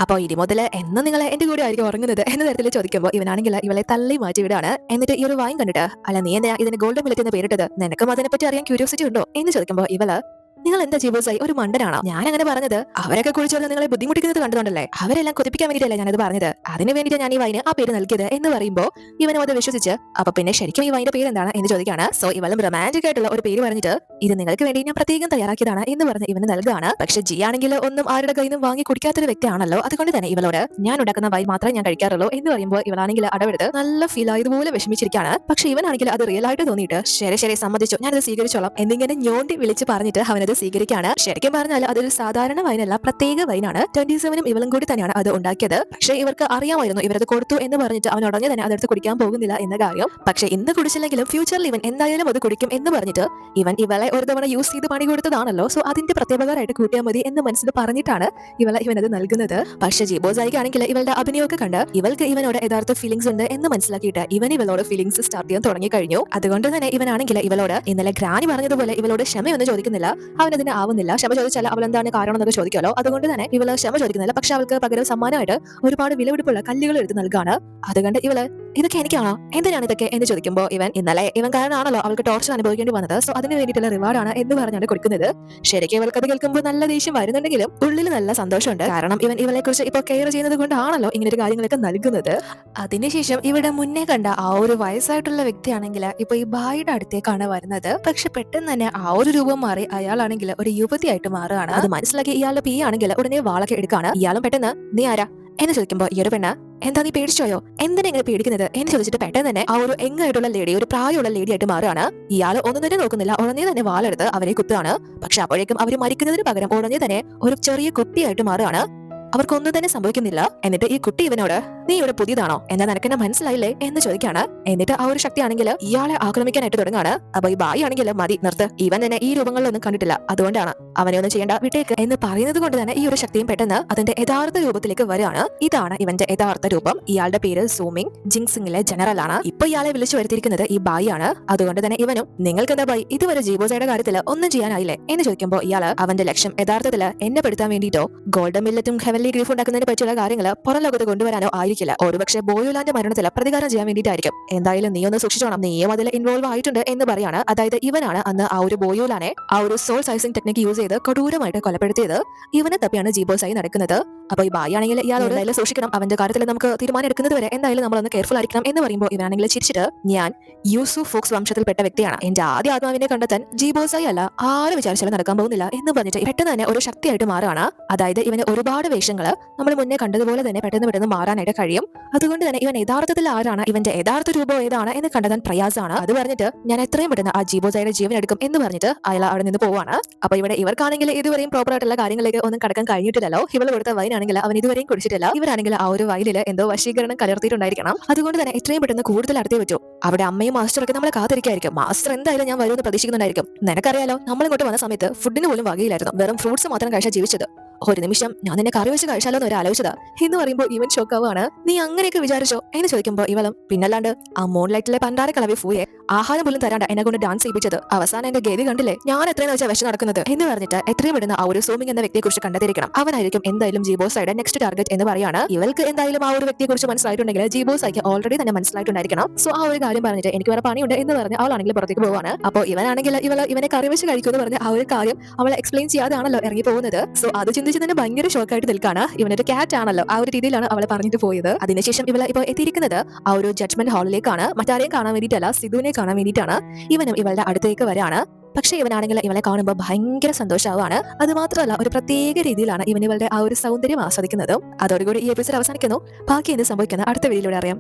അപ്പൊ ഇനി മുതൽ എന്ന് നിങ്ങൾ എന്റെ കൂടെ ആയിരിക്കും ഉറങ്ങുന്നത് എന്ന തരത്തിൽ ചോദിക്കുമ്പോൾ ഇവനാണെങ്കിൽ ഇവളെ തള്ളി മാറ്റി വിടാണ്. എന്നിട്ട് ഈ ഒരു വായും കണ്ടിട്ട് അല്ല നീ എന്താ ഇതിന് ഗോൾഡൻ മില്ലറ്റ് എന്ന് പേരിട്ടത്, നിനക്കും അതിനെപ്പറ്റി അറിയാൻ ക്യൂരിയോസിറ്റി ഉണ്ടോ എന്ന് ചോദിക്കുമ്പോൾ നിങ്ങൾ എന്താ ജീബോസായി ഒരു മണ്ടനാണോ? ഞാൻ അങ്ങനെ പറഞ്ഞത് അവരൊക്കെ കുറിച്ച് നിങ്ങളെ ബുദ്ധിമുട്ടിക്കുന്നത് കണ്ടുകൊണ്ടല്ലേ, അവരെല്ലാം കൊതിപ്പിക്കാൻ വേണ്ടിയിട്ടല്ലേ ഞാനത് പറഞ്ഞത്, അതിന് വേണ്ടിയിട്ട് ഞാൻ ഈ വൈന് ആ പേര് നൽകിയത് എന്ന് പറയുമ്പോൾ ഇവനും അത് വിശ്വസിച്ച് അപ്പൊ പിന്നെ ശരിക്കും ഈ വൈൻ്റെ പേര് എന്താണ് എന്ന് ചോദിക്കാണ്. സോ ഇവളും റൊമാൻറ്റിക് ആയിട്ടുള്ള ഒരു പേര് പറഞ്ഞിട്ട് ഇത് നിങ്ങൾക്ക് വേണ്ടി ഞാൻ പ്രത്യേകം തയ്യാറാക്കിയതാണ് എന്ന് പറഞ്ഞ് ഇവന് നൽകുകയാണ്. പക്ഷെ ജി ആണെങ്കിൽ ഒന്നും ആരുടെ കയ്യിൽ നിന്നും വാങ്ങി കുടിക്കാത്തൊരു വ്യക്തിയാണല്ലോ, അതുകൊണ്ട് തന്നെ ഇവളോട് ഞാൻ ഉണ്ടാക്കുന്ന വൈൻ മാത്രമേ ഞാൻ കഴിക്കാറുള്ളൂ എന്ന് പറയുമ്പോൾ ഇവളാണെങ്കിൽ അടവെടുത്ത് നല്ല ഫീൽ ആയതുപോലെ വിഷമിച്ചിരിക്കുകയാണ്. പക്ഷെ ഇവനാണെങ്കിൽ അത് റിയൽ ആയിട്ട് തോന്നിയിട്ട് ശരി സമ്മതിച്ചു ഞാനത് സ്വീകരിച്ചോളാം എന്നിങ്ങനെ ഞോണ്ടി വിളിച്ച് പറഞ്ഞിട്ട് അവനത് സ്വീകരിക്കാണ്. ശരിക്കും പറഞ്ഞാൽ അതൊരു സാധാരണ വൈനല്ല, പ്രത്യേക വൈനാണ്. 27 ഇവളും കൂടി തന്നെയാണ് അത് ഉണ്ടാക്കിയത്. പക്ഷേ ഇവർക്ക് അറിയാമായിരുന്നു ഇവരത് കൊടുത്തു എന്ന് പറഞ്ഞിട്ട് അവൻ ഉടനെ തന്നെ അതെടുത്ത് കുടിക്കാൻ പോകുന്നില്ല എന്ന കാര്യം. പക്ഷെ ഇന്ന് കുടിച്ചില്ലെങ്കിലും ഫ്യൂച്ചറിൽ ഇവൻ എന്തായാലും അത് കുടിക്കും എന്ന് പറഞ്ഞിട്ട് ഇവളെ ഒരു തവണ യൂസ് ചെയ്ത് പണി കൊടുത്തതാണല്ലോ, സോ അതിന്റെ പ്രത്യേകമായിട്ട് കൂട്ടിയാൽ മതി എന്ന് മനസ്സിൽ പറഞ്ഞിട്ടാണ് ഇവനത് നൽകുന്നത്. പക്ഷെ ജീബോസായിക്കാണെങ്കിൽ ഇവളുടെ അഭിനയമൊക്കെ കണ്ട് ഇവൾക്ക് ഇവനോട് യഥാർത്ഥ ഫീലിംഗ്സ് ഉണ്ട് എന്ന് മനസ്സിലാക്കിയിട്ട് ഇവളോട് ഫീലിംഗ്സ് സ്റ്റാർട്ട് ചെയ്യാൻ തുടങ്ങി കഴിഞ്ഞു. അതുകൊണ്ട് തന്നെ ഇവനാണെങ്കിൽ ഇവളോട് ഇന്നലെ ഗ്രാനി പറഞ്ഞതുപോലെ ഇവളോട് ക്ഷമയൊന്നും ചോദിക്കുന്നില്ല. അവനതിന് ആവുന്നില്ല. ക്ഷമ ചോദിച്ചാൽ അവൾ എന്താണ് കാരണം എന്നൊക്കെ ചോദിക്കാലോ, അതുകൊണ്ട് തന്നെ ഇവള് ക്ഷമ ചോദിക്കുന്നില്ല. പക്ഷെ അവൾക്ക് പകരം സമ്മാനമായിട്ട് ഒരുപാട് വിലപിടിപ്പുള്ള കല്ലുകൾ എടുത്ത് നൽകാണ്. അതുകൊണ്ട് ഇവള് ഇതൊക്കെ എനിക്കാണോ, എന്തിനാണ് ഇതൊക്കെ എന്ന് ചോദിക്കുമ്പോൾ ഇവൻ കാരണമാണല്ലോ അവൾക്ക് ടോർച്ചർ അനുഭവിക്കേണ്ടി വന്നത്, സോ അതിന് വേണ്ടിയിട്ടുള്ള റിവാർഡാണ് എന്ന് പറഞ്ഞാണ് കൊടുക്കുന്നത്. ശരിക്കും ഇവൾക്ക് അത് കേൾക്കുമ്പോൾ നല്ല ദേഷ്യം വരുന്നുണ്ടെങ്കിലും ഉള്ളിൽ നല്ല സന്തോഷമുണ്ട്. കാരണം ഇവളെ കുറിച്ച് ഇപ്പോൾ കെയർ ചെയ്യുന്നത് കൊണ്ടാണല്ലോ ഇങ്ങനെ ഒരു കാര്യങ്ങളൊക്കെ നൽകുന്നത്. അതിനുശേഷം ഇവിടെ മുന്നേ കണ്ട ആ ഒരു വയസ്സായിട്ടുള്ള വ്യക്തിയാണെങ്കിൽ ഇപ്പൊ ഈ ഭായിയുടെ അടുത്തേക്കാണ് വരുന്നത്. പക്ഷെ പെട്ടെന്ന് തന്നെ ആ ഒരു രൂപം മാറി അയാളാണെങ്കിൽ ഒരു യുവതിയായിട്ട് മാറുകയാണ്. അത് മനസ്സിലാക്കി ഇയാളുടെ പി ആണെങ്കിൽ ഉടനെ വാളൊക്കെ എടുക്കാണ്. ഇയാളും പെട്ടെന്ന് നീ ആരാ എന്ന് ചോദിക്കുമ്പോൾ ഈ ഒരു പെണ്ണ് എന്താ നീ പേടിച്ചോയോ, എന്തിനാ ഇങ്ങനെ പേടിക്കുന്നത് എന്ന് ചോദിച്ചിട്ട് പെട്ടെന്ന് തന്നെ ആ ഒരു എങ്ങായിട്ടുള്ള ലേഡി, ഒരു പ്രായമുള്ള ലേഡി ആയിട്ട് മാറുകയാണ്. ഇയാൾ ഒന്നും തന്നെ നോക്കുന്നില്ല, ഉടനെ തന്നെ വാളെടുത്ത് അവരെ കുത്തുകയാണ്. പക്ഷെ അപ്പോഴേക്കും അവർ മരിക്കുന്നതിന് പകരം ഉടനെ തന്നെ ഒരു ചെറിയ കുട്ടിയായിട്ട് മാറുകയാണ്. അവർക്കൊന്നും തന്നെ സംഭവിക്കുന്നില്ല. എന്നിട്ട് ഈ കുട്ടി ഇവനോട് നീ ഇവിടെ പുതിയതാണോ, എന്നാ നിനക്കെന്നെ മനസ്സിലായില്ലേ എന്ന് ചോദിക്കാണ്. എന്നിട്ട് ആ ഒരു ശക്തിയാണെങ്കിൽ ഇയാളെ ആക്രമിക്കാനായിട്ട് തുടങ്ങാണ്. അപ്പൊ ഈ ബായി ആണെങ്കിൽ മതി നിർത്ത്, ഇവൻ തന്നെ ഈ രൂപങ്ങളിലൊന്നും കണ്ടിട്ടില്ല, അതുകൊണ്ടാണ് അവനെ ഒന്നും ചെയ്യേണ്ട വിട്ടേക്ക് എന്ന് പറയുന്നത് കൊണ്ട് തന്നെ ഈ ഒരു ശക്തിയും പെട്ടെന്ന് അതിന്റെ യഥാർത്ഥ രൂപത്തിലേക്ക് വരികയാണ്. ഇതാണ് ഇവന്റെ യഥാർത്ഥ രൂപം. ഇയാളുടെ പേര് സൂമിങ്, ജിങ്സിംഗിലെ ജനറൽ ആണ്. ഇപ്പൊ ഇയാളെ വിളിച്ചു വരുത്തിയിരിക്കുന്നത് ഈ ബായി ആണ്. അതുകൊണ്ട് തന്നെ ഇവനും നിങ്ങൾക്ക് എന്താ ബായി ഇതുവരെ ജീബോസയുടെ കാര്യത്തിൽ ഒന്നും ചെയ്യാനായില്ലേ എന്ന് ചോദിക്കുമ്പോൾ ഇയാള് അവന്റെ ലക്ഷ്യം യഥാർത്ഥത്തിൽ എന്നെ പെടുത്താൻ വേണ്ടിയിട്ടോ ഗോൾഡൻ മില്ലറ്റും ഹെവൻലി ഗ്രീഫ് ഉണ്ടാക്കുന്നതിനെ പറ്റിയുള്ള കാര്യങ്ങൾ പുറം ലോകത്ത് കൊണ്ടുവരാനോ ആയിരിക്കും ആയിരിക്കില്ല. ഒരുപക്ഷെ ബോയോലാന്റെ മരണത്തിൽ പ്രതികാരം ചെയ്യാൻ വേണ്ടിയിട്ടായിരിക്കും. എന്തായാലും നീ ഒന്ന് സൂക്ഷിച്ചോണം, നീയും അതിൽ ഇൻവോൾവ് ആയിട്ടുണ്ട് എന്ന് പറയാണ്. അതായത് ഇവനാണ് അന്ന് ആ ഒരു ബോയോലാനെ ആ ഒരു സോൾ സൈസിംഗ് ടെക്നിക്ക് യൂസ് ചെയ്ത് കൊടൂരമായിട്ട് കൊലപ്പെടുത്തിയത്. ഇവനെ തപ്പിയാണ് ജീബോസായി നടക്കുന്നത്. അപ്പൊ ഈ ബായി ആണെങ്കിൽ ഇയാൾ എന്തായാലും സൂക്ഷിക്കണം, അവന്റെ കാര്യത്തിൽ നമുക്ക് തീരുമാനം എടുക്കുന്നത് വരെ എന്തായാലും നമ്മളൊന്ന് കെയർഫുൾ ആയിരിക്കണം എന്ന് പറയുമ്പോൾ ഇവനാണെങ്കിൽ ചിരിച്ചിട്ട് ഞാൻ യൂസുഫ് ഫോക്സ് വംശത്തിൽപ്പെട്ട വ്യക്തിയാണ്, എന്റെ ആദ്യ ആത്മാവിനെ കണ്ടെത്താൻ ജീബോസായി അല്ല ആര് വിചാരിച്ചാലും നടക്കാൻ പോകുന്നില്ല എന്ന് പറഞ്ഞിട്ട് പെട്ടെന്ന് തന്നെ ഒരു ശക്തിയായിട്ട് മാറുകയാണ്. അതായത് ഇവന് ഒരുപാട് വേഷങ്ങള് നമ്മൾ മുന്നേ കണ്ടതുപോലെ തന്നെ പെട്ടെന്ന് മാറാനായിട്ട് കഴിയും. അതുകൊണ്ട് തന്നെ ഇവൻ യഥാർത്ഥത്തിൽ ആരാണ്, ഇവന്റെ യഥാർത്ഥ രൂപം ഏതാണ് എന്ന് കണ്ടെത്താൻ പ്രയാസമാണ്. അത് പറഞ്ഞിട്ട് ഞാൻ എത്രയും പെട്ടെന്ന് ആ ജീബോസായുടെ ജീവൻ എടുക്കും എന്ന് പറഞ്ഞിട്ട് അയാൾ അവിടെ നിന്ന് പോവാണ്. അപ്പൊ ഇവിടെ ഇവർക്കാണെങ്കിൽ ഇതുവരെയും പ്രോപ്പർ ആയിട്ടുള്ള കാര്യങ്ങളിലേക്ക് ഒന്നും കടക്കാൻ കഴിഞ്ഞിട്ടില്ലല്ലോ. ഇവൾ കൊടുത്ത വൈനാണെങ്കിൽ അവൻ ഇതുവരെയും കുടിച്ചിട്ടില്ല. ഇവരാണെങ്കിൽ ആ ഒരു വയലില് എന്തോ വശീകരണം കലർത്തിയിട്ടുണ്ടായിരിക്കണം. അതുകൊണ്ട് തന്നെ എത്രയും പെട്ടെന്ന് കൂടുതൽ അടുത്തേ പറ്റൂ. അവിടെ അമ്മയും മാസ്റ്ററൊക്കെ നമ്മളെ കാത്തിരിക്കായിരിക്കും. മാസ്റ്റർ എന്തായാലും ഞാൻ വരുമെന്ന് പ്രതീക്ഷിക്കുന്നുണ്ടായിരിക്കും. നിനക്കറിയാലോ, നമ്മൾ ഇങ്ങോട്ട് വന്ന സമയത്ത് ഫുഡിന് പോലും വകയിലായിരുന്നു, വെറും ഫ്രൂട്ട്സ് മാത്രം കഴിച്ചാൽ ജീവിച്ചത്. ഒരു നിമിഷം ഞാൻ നിന്നെ കറി വെച്ച് കഴിച്ചാലോ എന്ന് ഒരു ആലോചിച്ചതാ എന്ന് പറയുമ്പോൾ ഇവൻ ഷോക്കാവാണ്. നീ അങ്ങനെയൊക്കെ വിചാരിച്ചോ എന്ന് ചോദിക്കുമ്പോൾ ഇവളും പിന്നല്ലാണ്ട് ആ മൂൺ ലൈറ്റിലെ പണ്ടാര കളവി ഫൂയെ ആഹാരം പോലും തരാണ്ട് എന്നെ കൊണ്ട് ഡാൻസ് ചെയ്യിപ്പിച്ചത്. അവസാനം എന്റെ ഗതി കണ്ടില്ലേ, ഞാൻ എത്രയെന്ന് വെച്ചാൽ വിഷം നടക്കുന്നത് എന്ന് പറഞ്ഞിട്ട് എത്രയും പെടുന്ന ആ ഒരു സോമിങ് എന്ന വ്യക്തിയെ കുറിച്ച് കണ്ടെത്തിയിരിക്കണം. അവനായിരിക്കും എന്തായാലും ജീബോസായുടെ നെക്സ്റ്റ് ടാർഗറ്റ് എന്ന് പറയാണ്. ഇവൾക്ക് എന്തായാലും ആ ഒരു വ്യക്തിയെ കുറിച്ച് മനസ്സിലായിട്ടുണ്ടെങ്കിൽ ജീബോസായിക്ക് ഓൾറെഡി തന്നെ മനസ്സിലായിട്ടുണ്ടായിരിക്കണം. സോ ആ ഒരു കാര്യം പറഞ്ഞിട്ട് എനിക്ക് വേറെ പണിയുണ്ട് എന്ന് പറഞ്ഞ് അവളാണെങ്കിൽ പുറത്തേക്ക് പോവാണ്. അപ്പോൾ ഇവനാണെങ്കിൽ ഇവനെ കറി വെച്ച് കഴിക്കുമെന്ന് പറഞ്ഞ് ആ ഒരു കാര്യം അവളെ എക്സ്പ്ലെയിൻ ചെയ്യാതാണല്ലോ ഇറങ്ങി പോകുന്നത്. സോ അത് ചിന്തിച്ച് തന്നെ ഭയങ്കര ഷോക്കായിട്ട് നിൽക്കാണ്. ഇവനൊരു ക്യാറ്റ് ആണല്ലോ, ആ ഒരു രീതിയിലാണ് അവളെ പറഞ്ഞിട്ട് പോയത്. അതിനുശേഷം ഇവളെ ഇപ്പോൾ എത്തിയിരിക്കുന്നത് ആ ഒരു ജഡ്ജ്മെന്റ് ഹാളിലേക്കാണ്. മറ്റാരെയും കാണാൻ വേണ്ടിയിട്ടല്ല, സിധുവിനെ കാണാൻ വേണ്ടിയിട്ടാണ്. ഇവനും ഇവളുടെ അടുത്തേക്ക് വരാണ്. പക്ഷെ ഇവനാണെങ്കിൽ ഇവളെ കാണുമ്പോൾ ഭയങ്കര സന്തോഷമാവാണ്. അത് മാത്രമല്ല ഒരു പ്രത്യേക രീതിയിലാണ് ഇവൻ ഇവളുടെ ആ ഒരു സൗന്ദര്യം ആസ്വദിക്കുന്നതും. അതോടുകൂടി ഈ എപ്പിസോഡ് അവസാനിക്കുന്നു. ബാക്കി എന്ത് സംഭവിക്കുന്ന അടുത്ത വീഡിയോയിലൂടെ അറിയാം.